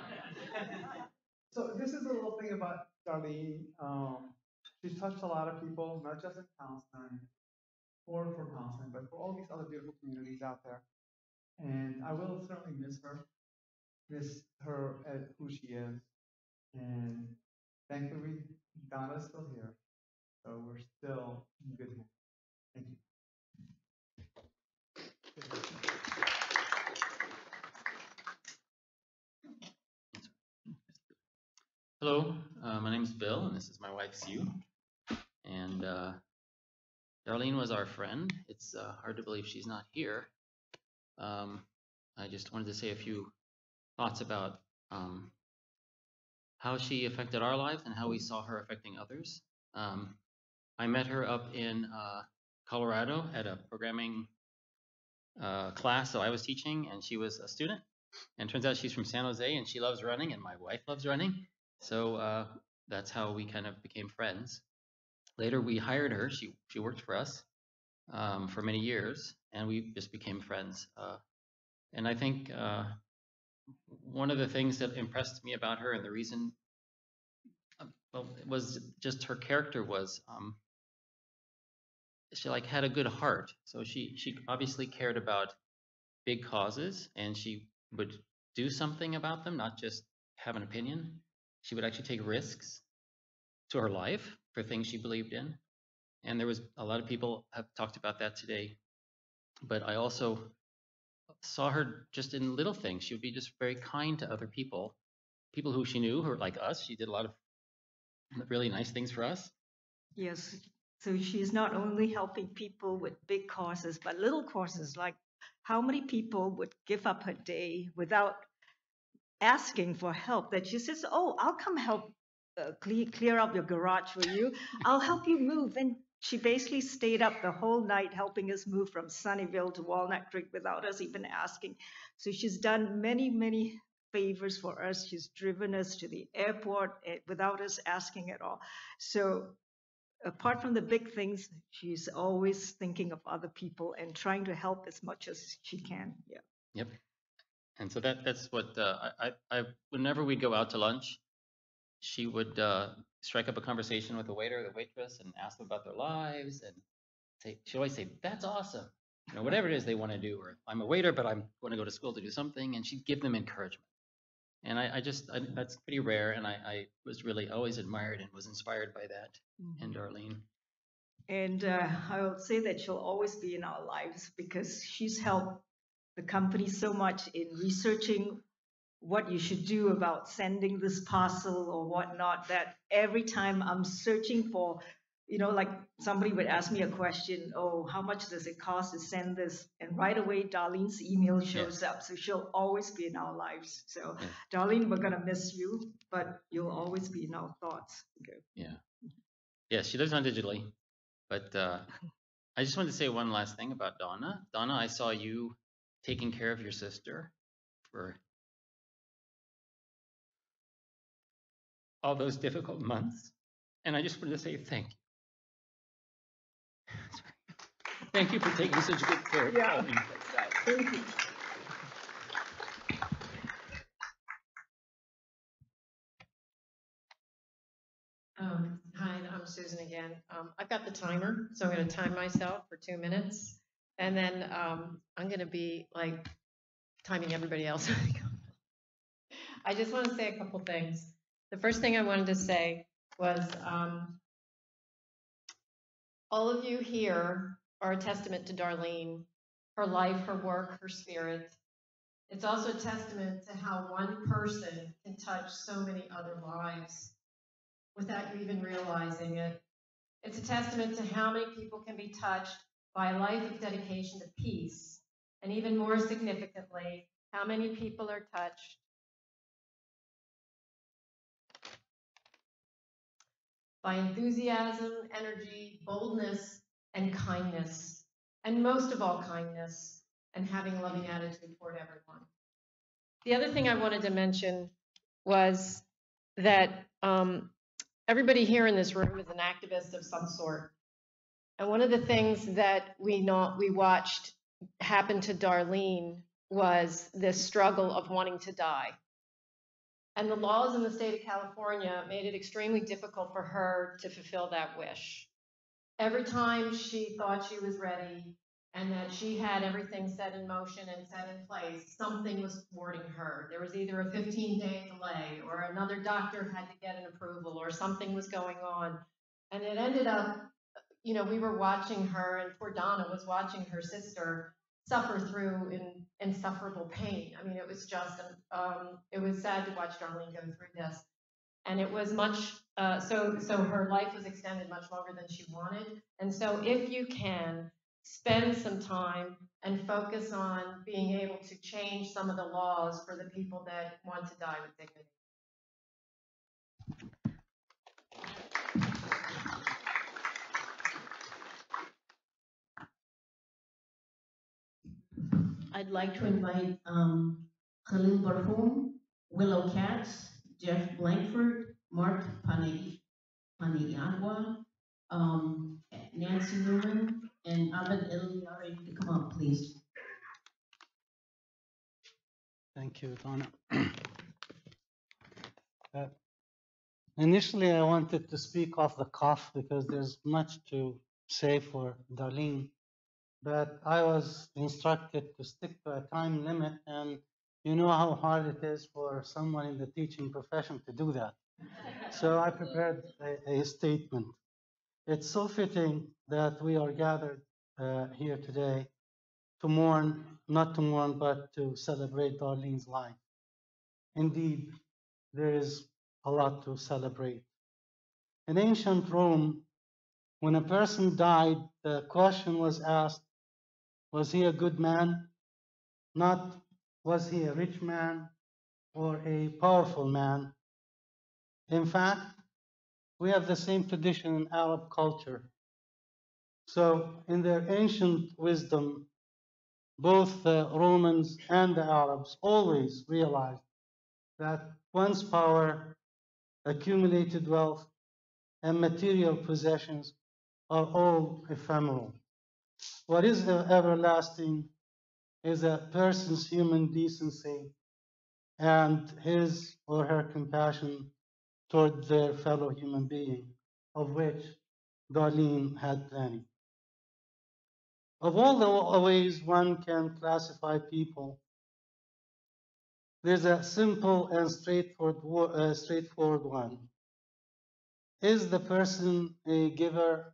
So this is a little thing about Darlene. She's touched a lot of people, not just in Palestine, or for Palestine, but for all these other beautiful communities out there. And I will certainly miss her as who she is. And thankfully, Donna's still here. So we're still in good hands. Thank you. Hello, my name is Bill, and this is my wife Sue. And Darlene was our friend. It's hard to believe she's not here. I just wanted to say a few thoughts about how she affected our lives and how we saw her affecting others. I met her up in Colorado at a programming class that I was teaching, and she was a student. And it turns out she's from San Jose, and she loves running, and my wife loves running. So that's how we kind of became friends. Later, we hired her. She worked for us for many years, and we just became friends. And I think one of the things that impressed me about her, and the reason, well, it was just her character was she like had a good heart. So she obviously cared about big causes, and she would do something about them, not just have an opinion. She would actually take risks to her life for things she believed in. And there was a lot of people have talked about that today. But I also saw her just in little things. She would be just very kind to other people who she knew, who were like us. She did a lot of really nice things for us. Yes. So she's not only helping people with big causes, but little causes, like how many people would give up her day without asking for help, that she says, oh, I'll come help clear up your garage for you. I'll help you move. And she basically stayed up the whole night helping us move from Sunnyvale to Walnut Creek without us even asking. So she's done many, many favors for us. She's driven us to the airport without us asking at all. So apart from the big things, she's always thinking of other people and trying to help as much as she can. Yeah. Yep. And so that's what I whenever we'd go out to lunch, she would strike up a conversation with the waiter or the waitress and ask them about their lives, and she'd always say, "That's awesome," you know, whatever it is they want to do. Or I'm a waiter, but I'm going to go to school to do something, and she'd give them encouragement. And I that's pretty rare, and I was really always admired and was inspired by that in Darlene. And I will say that she'll always be in our lives because she's helped the company so much in researching what you should do about sending this parcel or whatnot, that every time I'm searching for, you know, like somebody would ask me a question, oh, how much does it cost to send this? And right away, Darlene's email shows up. So she'll always be in our lives. So Darlene, we're going to miss you, but you'll always be in our thoughts. Okay. Yeah. Yeah, she lives on digitally. But I just wanted to say one last thing about Donna. Donna, I saw you taking care of your sister for all those difficult months. And I just wanted to say thank you. Thank you for taking such good care of me. Thank you. Hi, I'm Susan again. I've got the timer, so I'm going to time myself for 2 minutes. And then I'm going to be like timing everybody else. I just want to say a couple things. The first thing I wanted to say was all of you here are a testament to Darlene, her life, her work, her spirit. It's also a testament to how one person can touch so many other lives without you even realizing it. It's a testament to how many people can be touched by a life of dedication to peace. And even more significantly, how many people are touched by enthusiasm, energy, boldness, and kindness. And most of all, kindness and having a loving attitude toward everyone. The other thing I wanted to mention was that everybody here in this room is an activist of some sort. And one of the things that we watched happen to Darlene was this struggle of wanting to die. And the laws in the state of California made it extremely difficult for her to fulfill that wish. Every time she thought she was ready and that she had everything set in motion and set in place, something was thwarting her. There was either a 15-day delay, or another doctor had to get an approval, or something was going on. And it ended up, you know, we were watching her, and poor Donna was watching her sister suffer through insufferable pain. I mean, it was just, it was sad to watch Darlene go through this. And it was much, so her life was extended much longer than she wanted. And so if you can, spend some time and focus on being able to change some of the laws for the people that want to die with dignity. I'd like to invite Khalil Barhoum, Willow Katz, Jeff Blankford, Mark Paniagua, Nancy Newman, and Abed El-Yari to come up, please. Thank you, Donna. Initially, I wanted to speak off the cuff because there's much to say for Darlene, but I was instructed to stick to a time limit, and you know how hard it is for someone in the teaching profession to do that. So I prepared a statement. It's so fitting that we are gathered here today to mourn, not to mourn, but to celebrate Darlene's life. Indeed, there is a lot to celebrate. In ancient Rome, when a person died, the question was asked, was he a good man? Not was he a rich man or a powerful man? In fact, we have the same tradition in Arab culture. So in their ancient wisdom, both the Romans and the Arabs always realized that one's power, accumulated wealth, and material possessions are all ephemeral. What is everlasting is a person's human decency and his or her compassion toward their fellow human being, of which Darlene had plenty. Of all the ways one can classify people, there's a simple and straightforward one. Is the person a giver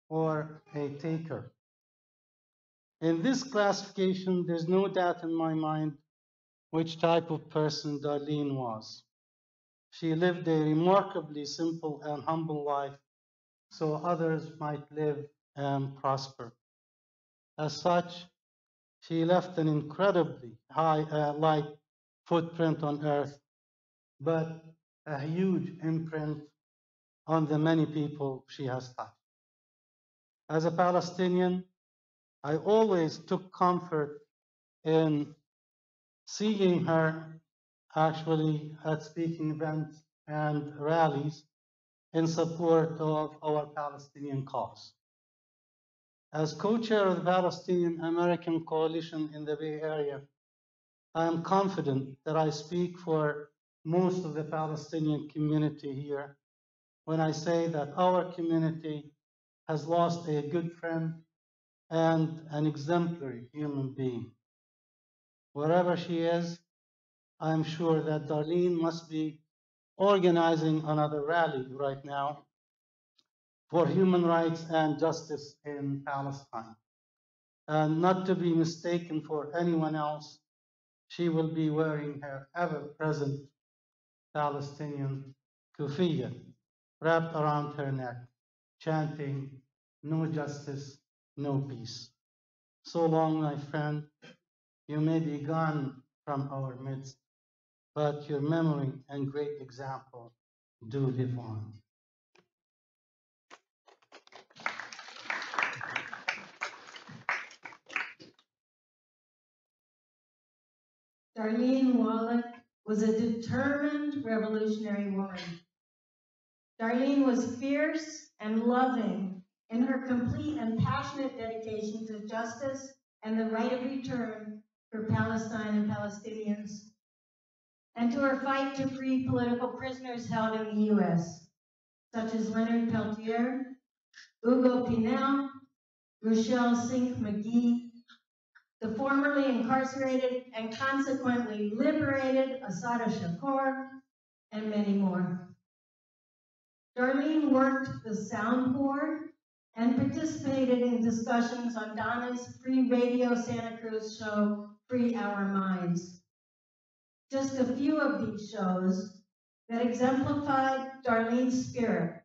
or a taker? In this classification, there's no doubt in my mind which type of person Darlene was. She lived a remarkably simple and humble life so others might live and prosper. As such, she left an incredibly light footprint on earth, but a huge imprint on the many people she has touched. As a Palestinian, I always took comfort in seeing her actually at speaking events and rallies in support of our Palestinian cause. As co-chair of the Palestinian American Coalition in the Bay Area, I am confident that I speak for most of the Palestinian community here when I say that our community has lost a good friend and an exemplary human being. Wherever she is, I'm sure that Darlene must be organizing another rally right now for human rights and justice in Palestine. And not to be mistaken for anyone else, she will be wearing her ever-present Palestinian kufiya wrapped around her neck, chanting, "No justice, no peace." So long, my friend, you may be gone from our midst, but your memory and great example do live on. Darlene Wallach was a determined revolutionary woman. Darlene was fierce and loving in her complete and passionate dedication to justice and the right of return for Palestine and Palestinians, and to her fight to free political prisoners held in the U.S., such as Leonard Peltier, Hugo Pinel, Rochelle Sink McGee, the formerly incarcerated and consequently liberated Assata Shakur, and many more. Darlene worked the soundboard and participated in discussions on Donna's free radio Santa Cruz show, Free Our Minds. Just a few of these shows that exemplified Darlene's spirit,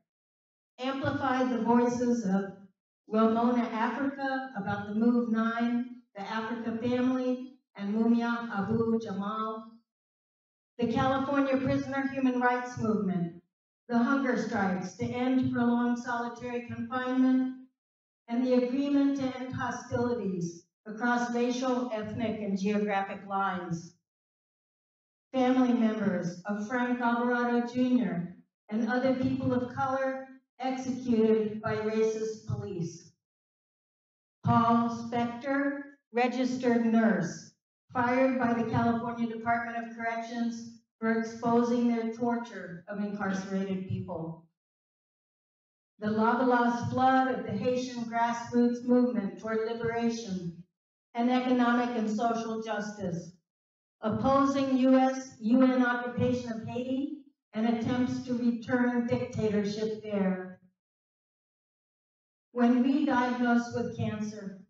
amplified the voices of Wilmona Africa about the Move 9, the Africa Family, and Mumia Abu Jamal, the California Prisoner Human Rights Movement, the hunger strikes to end prolonged solitary confinement, and the agreement to end hostilities across racial, ethnic, and geographic lines. Family members of Frank Alvarado Jr. and other people of color executed by racist police. Paul Spector, registered nurse, fired by the California Department of Corrections for exposing their torture of incarcerated people. The Lavalas flood of the Haitian grassroots movement toward liberation and economic and social justice, opposing UN occupation of Haiti and attempts to return dictatorship there. When re-diagnosed with cancer,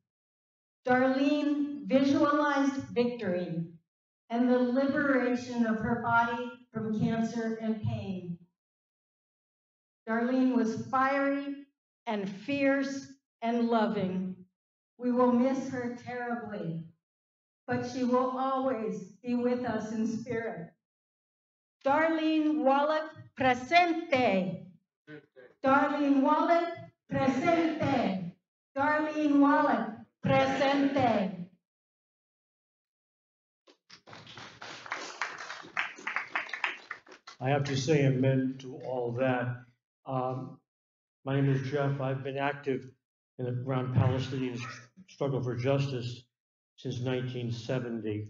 Darlene visualized victory and the liberation of her body from cancer and pain. Darlene was fiery and fierce and loving. We will miss her terribly, but she will always be with us in spirit. Darlene Wallach, presente. Darlene Wallach, presente. Darlene Wallach, presente. I have to say amen to all that. My name is Jeff. I've been active around Palestinian struggle for justice since 1970.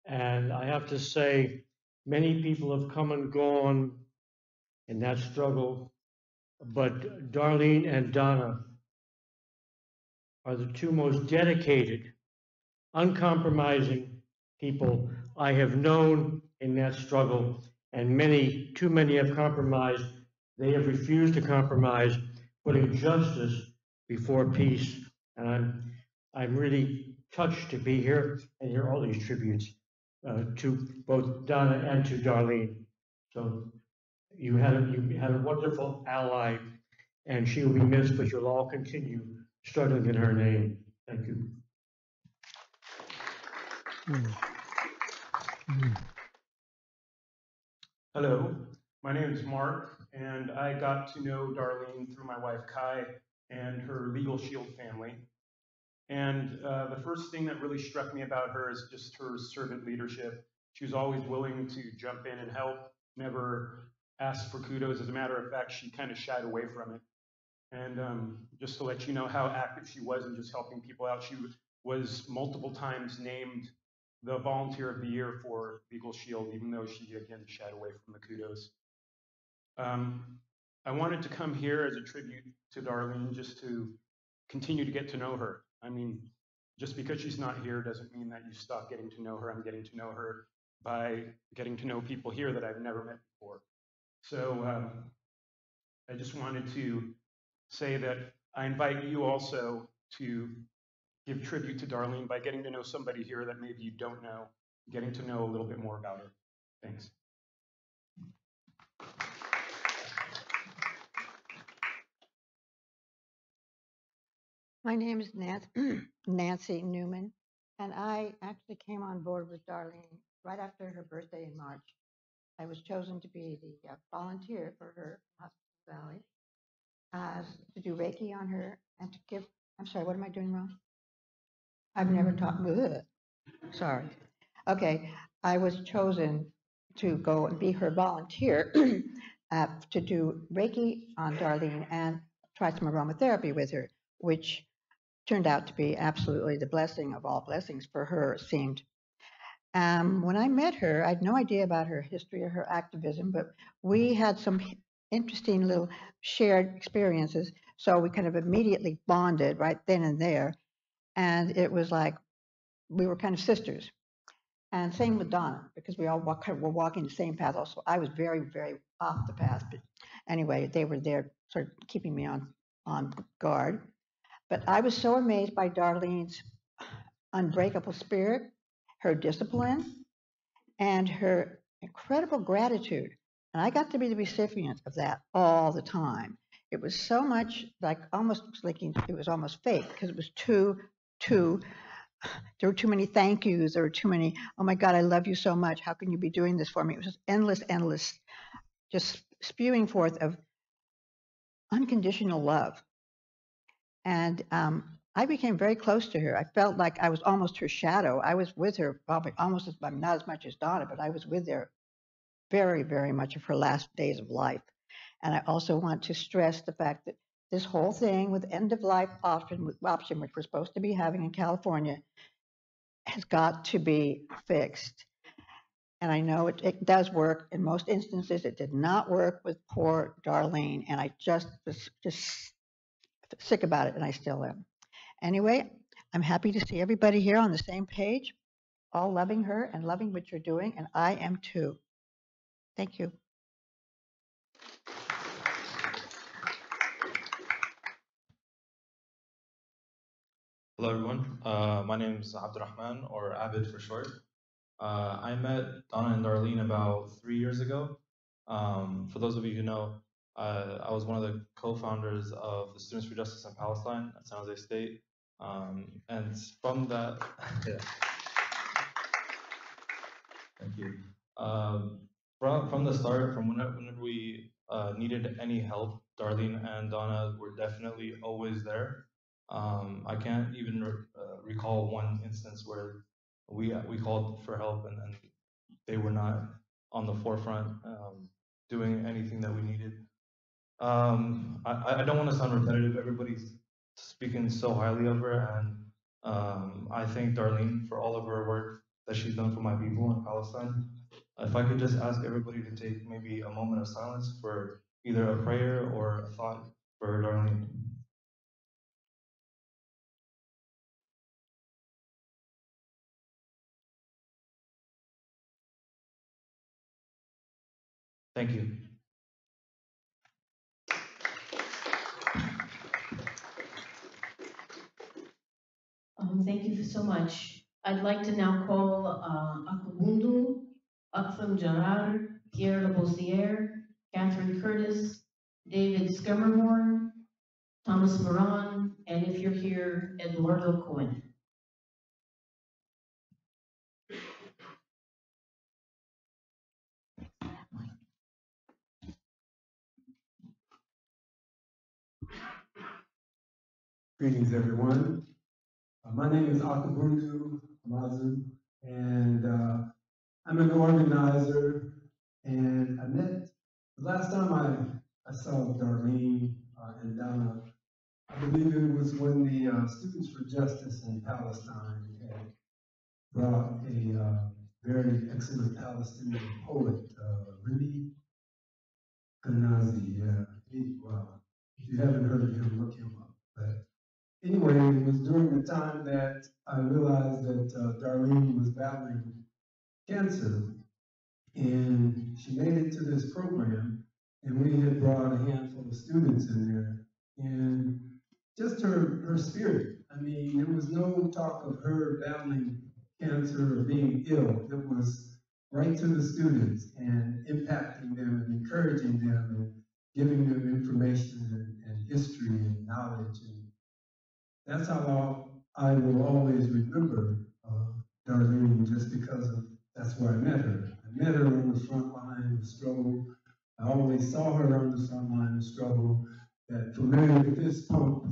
And I have to say, many people have come and gone in that struggle, but Darlene and Donna are the two most dedicated, uncompromising people I have known in that struggle, and too many have compromised. They have refused to compromise, putting justice before peace. And I'm really touched to be here and hear all these tributes to both Donna and to Darlene. So you had a wonderful ally, and she will be missed, but you'll all continue struggling in her name. Thank you. Hello, my name is Mark, and I got to know Darlene through my wife Kai and her Legal Shield family. And the first thing that really struck me about her is just her servant leadership. She was always willing to jump in and help, never asked for kudos. As a matter of fact, she kind of shied away from it. And just to let you know how active she was in just helping people out, she was multiple times named the Volunteer of the Year for Legal Shield, even though she, again, shied away from the kudos. I wanted to come here as a tribute to Darlene, just to continue to get to know her. I mean, just because she's not here doesn't mean that you stop getting to know her. I'm getting to know her by getting to know people here that I've never met before. So I just wanted to say that I invite you also to give tribute to Darlene by getting to know somebody here that maybe you don't know, getting to know a little bit more about her. Thanks. My name is Nancy Newman, and I actually came on board with Darlene right after her birthday in March. I was chosen to be the volunteer for her Hospital Valley, to do Reiki on her and to give, I'm sorry, what am I doing wrong? I've never taught, sorry. Okay, I was chosen to go and be her volunteer to do Reiki on Darlene and tried some aromatherapy with her, which turned out to be absolutely the blessing of all blessings for her, it seemed. When I met her, I had no idea about her history or her activism, but we had some interesting little shared experiences. So we kind of immediately bonded right then and there. And it was like we were kind of sisters. And same with Donna, because we all were walking the same path. Also, I was very, very off the path. But anyway, they were there sort of keeping me on guard. But I was so amazed by Darlene's unbreakable spirit, her discipline, and her incredible gratitude. And I got to be the recipient of that all the time. It was so much like almost like it was almost fake because it was too, there were too many thank yous. There were too many, oh my God, I love you so much. How can you be doing this for me? It was just endless, just spewing forth of unconditional love. And I became very close to her. I felt like I was almost her shadow. I was with her probably almost as, not as much as Donna, but I was with her very, very much of her last days of life. And I also want to stress the fact that this whole thing with end of life option, which we're supposed to be having in California, has got to be fixed. And I know it does work. In most instances, it did not work with poor Darlene. And I just was just sick about it, and I still am. Anyway, I'm happy to see everybody here on the same page, all loving her and loving what you're doing, and I am too. Thank you. Hello, everyone. My name is Abdurrahman, or Abid for short. I met Donna and Darlene about 3 years ago. For those of you who know, I was one of the co-founders of the Students for Justice in Palestine at San Jose State. And from that, yeah. Thank you. From the start, from whenever we needed any help, Darlene and Donna were definitely always there. I can't even recall one instance where we called for help and they were not on the forefront doing anything that we needed. I don't want to sound repetitive. Everybody's speaking so highly of her, and I thank Darlene for all of her work that she's done for my people in Palestine. If I could just ask everybody to take maybe a moment of silence for either a prayer or a thought for Darlene. Thank you. Thank you so much. I'd like to now call Akabundu, Aktham Jarar, Pierre Labossiere, Catherine Curtis, David Skimmerhorn, Thomas Moran, and if you're here, Eduardo Cohen. Greetings, everyone. My name is Akabundu Mazu, and I'm an organizer. And I met, the last time I saw Darlene and Donna, I believe it was when the Students for Justice in Palestine had brought a very excellent Palestinian poet, Rimi Ganazi. If you haven't heard of him, look him up. But anyway, it was during the time that I realized that Darlene was battling cancer, and she made it to this program, and we had brought a handful of students in there, and just her spirit. I mean, there was no talk of her battling cancer or being ill. It was right to the students and impacting them and encouraging them and giving them information and history and knowledge. And that's how I will always remember Darlene, just because of that's where I met her. I met her on the front line of struggle. I always saw her on the front line of struggle. That familiar fist pump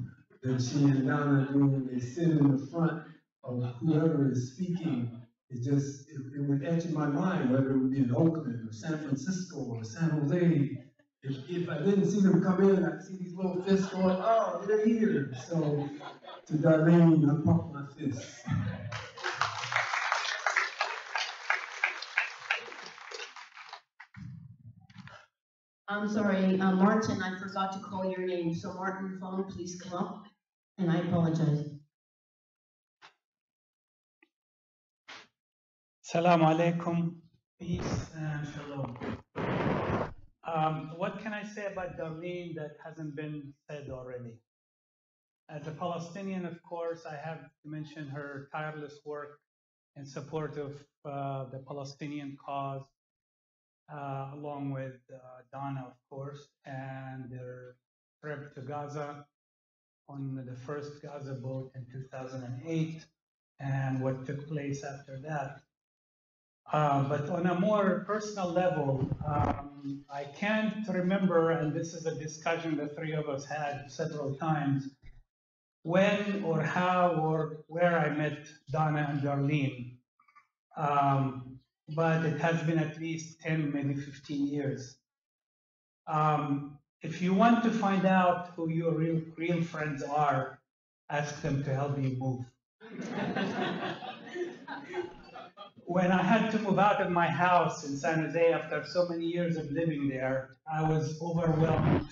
that she and Donna do when they sit in the front of whoever is speaking, it would etch in my mind, whether it would be in Oakland or San Francisco or San Jose. if I didn't see them come in, I'd see these little fists going, oh, they're here. So to Darlene, I pump my fists. I'm sorry, Martin, I forgot to call your name. So Martin, phone, please come up. And I apologize. Assalamu alaikum, peace and shalom. What can I say about Darlene that hasn't been said already? As a Palestinian, of course, I have to mention her tireless work in support of the Palestinian cause, along with Donna, of course, and their trip to Gaza on the first Gaza boat in 2008 and what took place after that. But on a more personal level, I can't remember, and this is a discussion the three of us had several times, when or how or where I met Donna and Darlene. But it has been at least 10, maybe 15 years. If you want to find out who your real friends are, ask them to help you move. When I had to move out of my house in San Jose after so many years of living there, I was overwhelmed,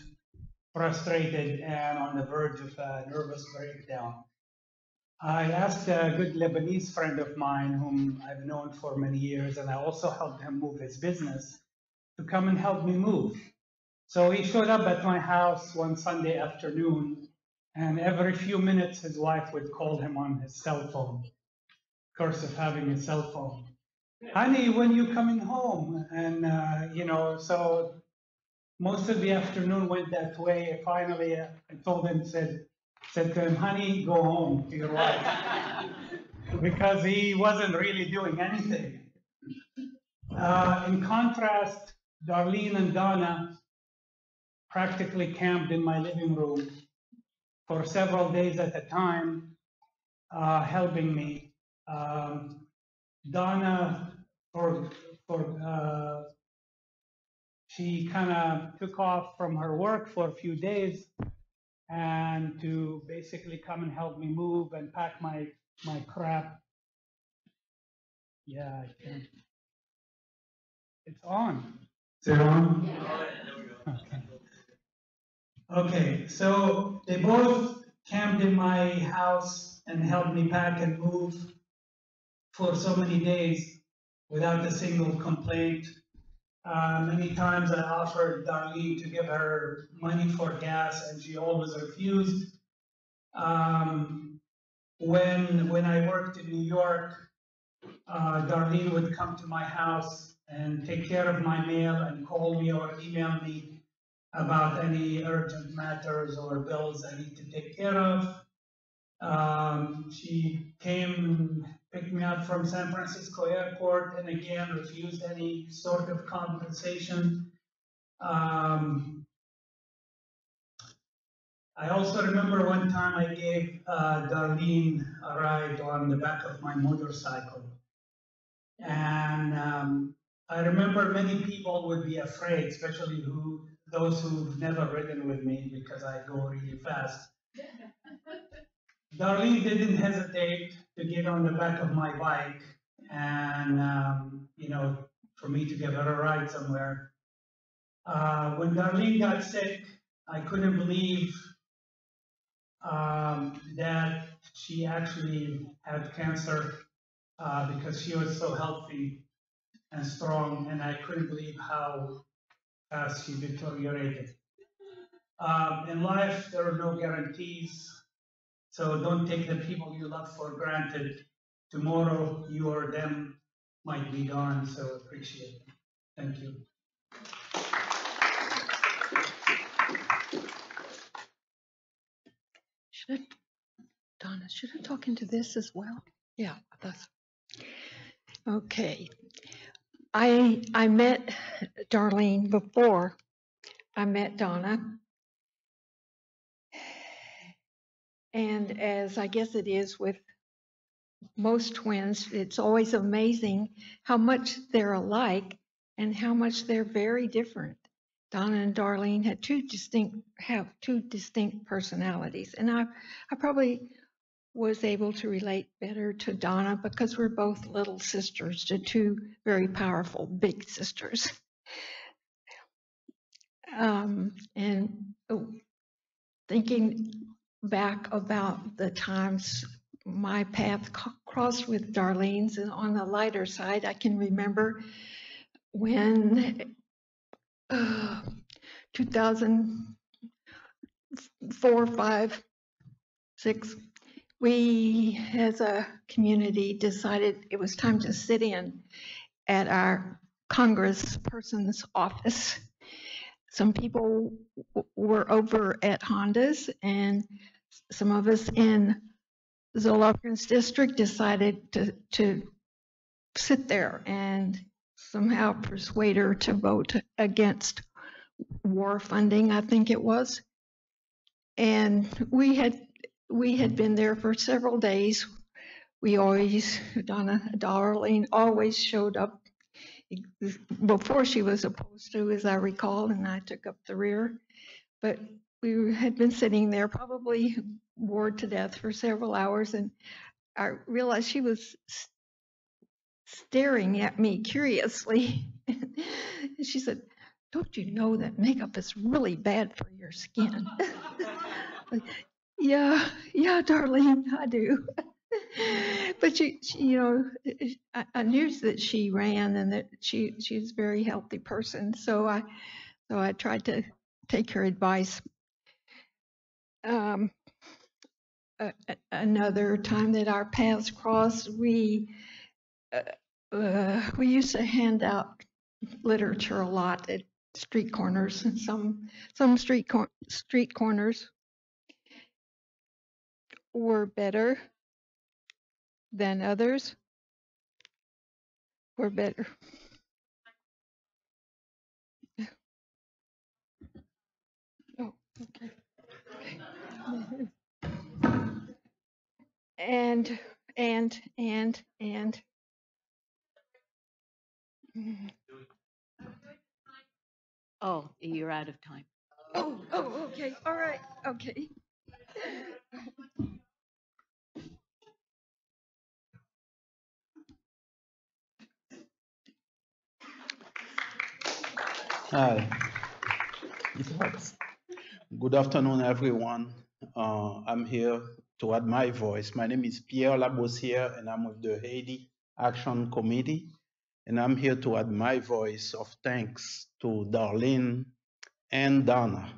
frustrated, and on the verge of a nervous breakdown. I asked a good Lebanese friend of mine, whom I've known for many years, and I also helped him move his business, to come and help me move. So he showed up at my house one Sunday afternoon, and every few minutes his wife would call him on his cell phone. Curse of having a cell phone. Honey, when you coming home? And so most of the afternoon went that way. Finally, I told him, said to him, honey, go home to your wife. Because he wasn't really doing anything. In contrast, Darlene and Donna practically camped in my living room for several days at a time, helping me. Donna, she kind of took off from her work for a few days and to basically come and help me move and pack my crap. Yeah, I can. It's on. Is it on? Okay, so they both camped in my house and helped me pack and move for so many days without a single complaint. Many times I offered Darlene to give her money for gas and she always refused. When I worked in New York, Darlene would come to my house and take care of my mail and call me or email me about any urgent matters or bills I need to take care of. She came and picked me up from San Francisco airport and again refused any sort of compensation. I also remember one time I gave Darlene a ride on the back of my motorcycle. And I remember many people would be afraid, especially those who've never ridden with me because I go really fast. Darlene didn't hesitate to get on the back of my bike and, for me to give her a ride somewhere. When Darlene got sick, I couldn't believe that she actually had cancer because she was so healthy and strong, and I couldn't believe how fast she deteriorated. In life, there are no guarantees, so don't take the people you love for granted. Tomorrow, you or them might be gone, so appreciate it. Thank you. Donna, should I talk into this as well? Yeah, that's okay. I met Darlene before I met Donna. And as I guess it is with most twins, it's always amazing how much they're alike and how much they're very different. Donna and Darlene had have two distinct personalities, and I probably was able to relate better to Donna because we're both little sisters to two very powerful big sisters. And thinking back about the times my path crossed with Darlene's, and on the lighter side, I can remember when 2004, 5, 6, we as a community decided it was time to sit in at our congressperson's office. Some people were over at Honda's, and some of us in Zolofgren's district decided to sit there and somehow persuade her to vote against war funding, I think it was. And we had been there for several days. We always, Darlene always showed up before she was opposed to, as I recall, and I took up the rear. But we had been sitting there, probably bored to death for several hours, and I realized she was staring at me curiously. She said, "Don't you know that makeup is really bad for your skin?" Yeah, Darlene, I do. But she, I knew that she ran and that she's a very healthy person. So I tried to take her advice. Another time that our paths crossed, we used to hand out literature a lot at street corners, and some street corners were better than others. Were better. Oh, okay. And Oh, you're out of time. oh, okay, all right, okay. Hi. It helps. Good afternoon, everyone. I'm here to add my voice. My name is Pierre Labossière, and I'm with the Haiti Action Committee. And I'm here to add my voice of thanks to Darlene and Donna.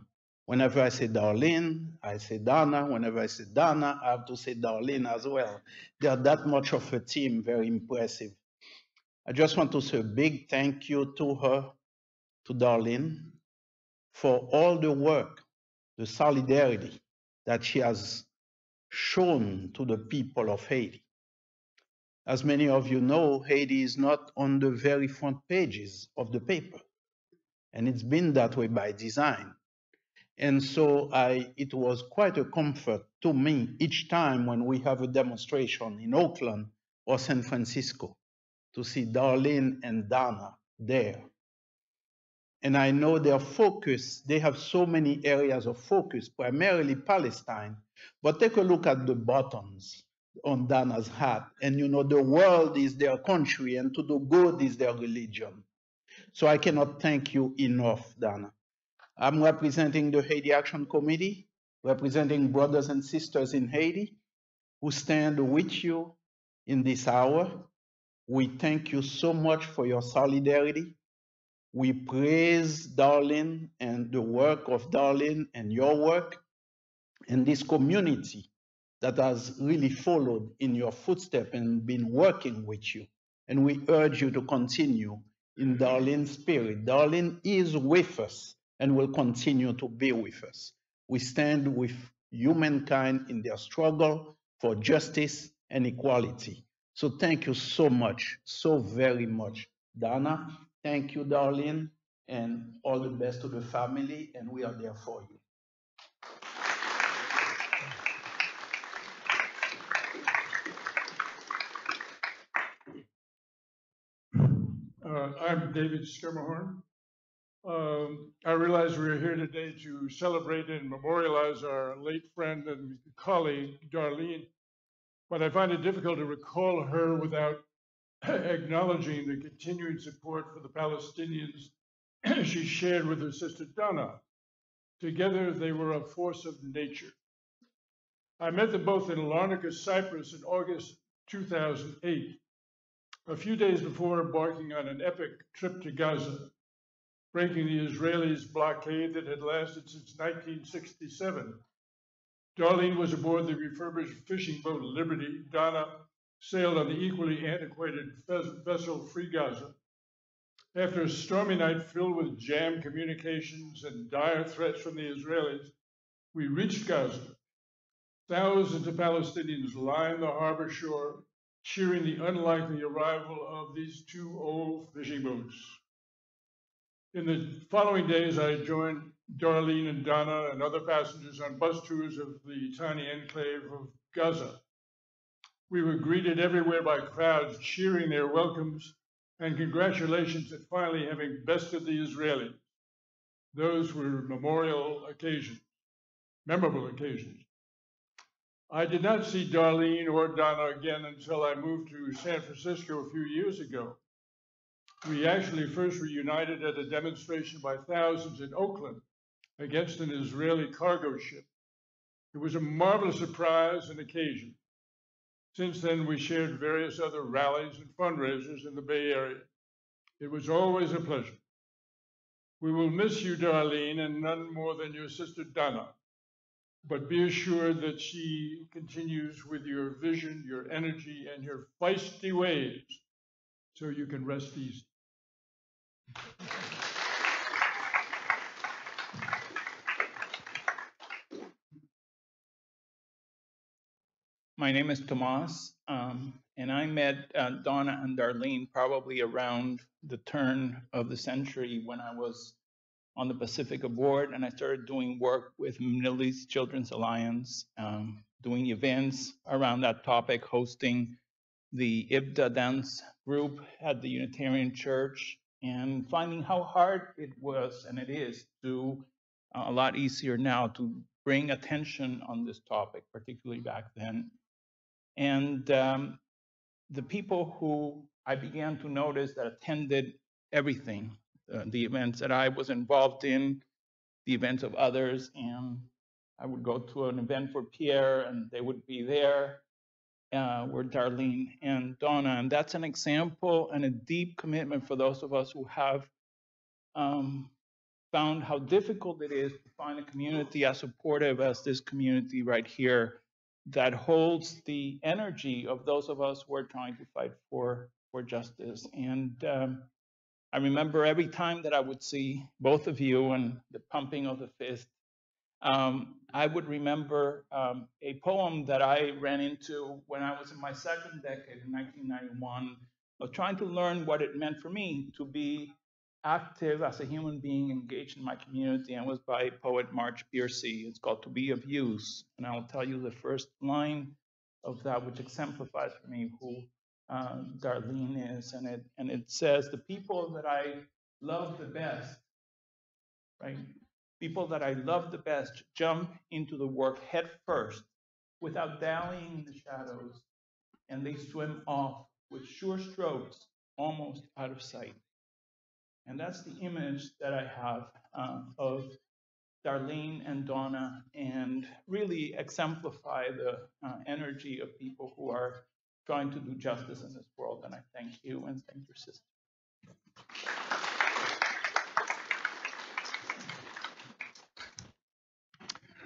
Whenever I say Darlene, I say Donna. Whenever I say Donna, I have to say Darlene as well. They are that much of a team, very impressive. I just want to say a big thank you to her, to Darlene, for all the work, the solidarity that she has shown to the people of Haiti. As many of you know, Haiti is not on the very front pages of the paper, and it's been that way by design. And so it was quite a comfort to me each time when we have a demonstration in Oakland or San Francisco to see Darlene and Donna there. And I know their focus, they have so many areas of focus, primarily Palestine, but take a look at the buttons on Dana's hat. And the world is their country, and to do good is their religion. So I cannot thank you enough, Dana. I'm representing the Haiti Action Committee, representing brothers and sisters in Haiti who stand with you in this hour. We thank you so much for your solidarity. We praise Darlene and the work of Darlene and your work and this community that has really followed in your footsteps and been working with you. And we urge you to continue in Darlene's spirit. Darlene is with us and will continue to be with us. We stand with humankind in their struggle for justice and equality. So thank you so much, so very much, Dana. Thank you, Darlene, and all the best to the family, and we are there for you. I'm David Schermerhorn. I realize we are here today to celebrate and memorialize our late friend and colleague, Darlene, but I find it difficult to recall her without acknowledging the continuing support for the Palestinians she shared with her sister Donna. Together, they were a force of nature. I met them both in Larnaca, Cyprus in August 2008, a few days before embarking on an epic trip to Gaza, breaking the Israelis' blockade that had lasted since 1967. Darlene was aboard the refurbished fishing boat Liberty. Donna sailed on the equally antiquated vessel Free Gaza. After a stormy night filled with jammed communications and dire threats from the Israelis, we reached Gaza. Thousands of Palestinians lined the harbor shore, cheering the unlikely arrival of these two old fishing boats. In the following days, I joined Darlene and Donna and other passengers on bus tours of the tiny enclave of Gaza. We were greeted everywhere by crowds cheering their welcomes and congratulations at finally having bested the Israelis. Those were memorable occasions. I did not see Darlene or Donna again until I moved to San Francisco a few years ago. We actually first reunited at a demonstration by thousands in Oakland against an Israeli cargo ship. It was a marvelous surprise and occasion. Since then, we shared various other rallies and fundraisers in the Bay Area. It was always a pleasure. We will miss you, Darlene, and none more than your sister Donna. But be assured that she continues with your vision, your energy, and your feisty ways, so you can rest easy. My name is Tomas, and I met Donna and Darlene probably around the turn of the century when I was on the Pacifica board, and I started doing work with Middle East Children's Alliance, doing events around that topic, hosting the IBDA dance group at the Unitarian Church, and finding how hard it was, and it is, to a lot easier now to bring attention on this topic, particularly back then. And the people who I began to notice that attended everything, the events that I was involved in, the events of others, and I would go to an event for Pierre and they would be there, were Darlene and Donna. And that's an example and a deep commitment for those of us who have found how difficult it is to find a community as supportive as this community right here that holds the energy of those of us who are trying to fight for justice. And I remember every time that I would see both of you and the pumping of the fist, I would remember a poem that I ran into when I was in my second decade in 1991, of trying to learn what it meant for me to be active as a human being engaged in my community, and was by poet Marge Piercy. It's called To Be of Use, and I'll tell you the first line of that, which exemplifies for me who Darlene is, and it says, "The people that I love the best," right? People that I love the best jump into the work head first, without dallying in the shadows, and they swim off with sure strokes, almost out of sight. And that's the image that I have of Darlene and Donna, and really exemplify the energy of people who are trying to do justice in this world. And I thank you and thank your sister.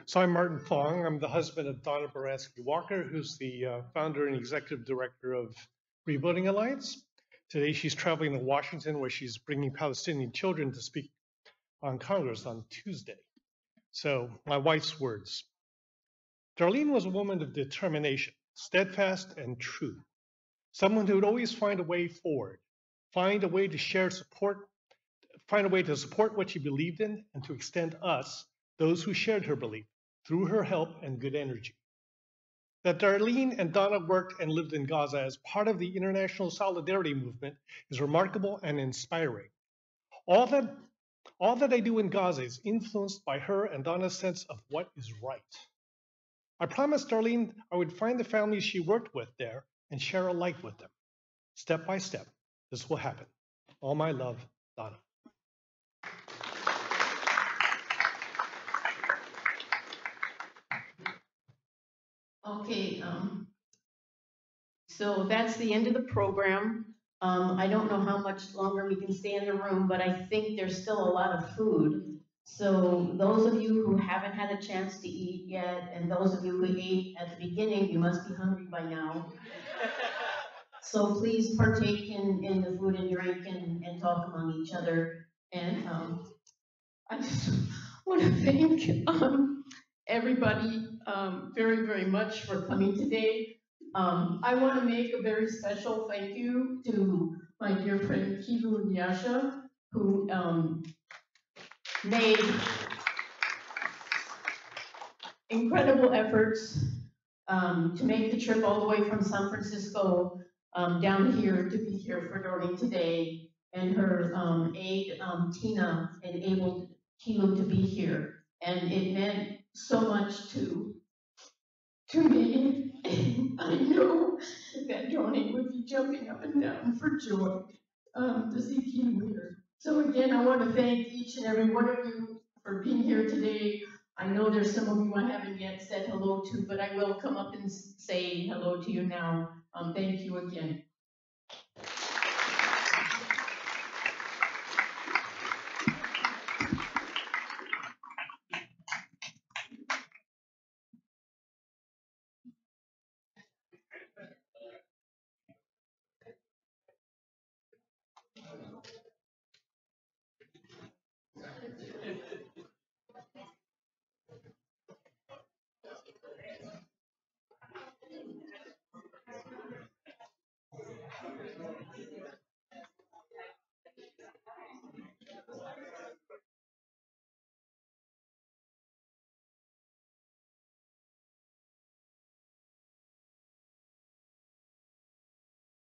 So I'm Martin Fong. I'm the husband of Donna Baranski Walker, who's the founder and executive director of Rebuilding Alliance. Today she's traveling to Washington, where she's bringing Palestinian children to speak on Congress on Tuesday. So my wife's words. Darlene was a woman of determination, steadfast and true. Someone who would always find a way forward, find a way to share support, find a way to support what she believed in, and to extend us, those who shared her belief, through her help and good energy. That Darlene and Donna worked and lived in Gaza as part of the international solidarity movement is remarkable and inspiring. All that All that I do in Gaza is influenced by her and Donna's sense of what is right. I promised Darlene I would find the families she worked with there and share a light with them. Step by step, this will happen. All my love, Donna. Okay, so that's the end of the program. I don't know how much longer we can stay in the room, but I think there's still a lot of food. So those of you who haven't had a chance to eat yet, and those of you who ate at the beginning, you must be hungry by now. So please partake in the food and drink and talk among each other. And I just want to thank everybody very, very much for coming today. I want to make a very special thank you to my dear friend Kivu Nyasha, who made incredible efforts to make the trip all the way from San Francisco down here to be here for Darlene today, and her aide Tina enabled Kivu to be here, and it meant so much to me. I know that Darlene would be jumping up and down for joy to see Kivu here. So again, I want to thank each and every one of you for being here today. I know there's some of you I haven't yet said hello to, but I will come up and say hello to you now. Thank you again.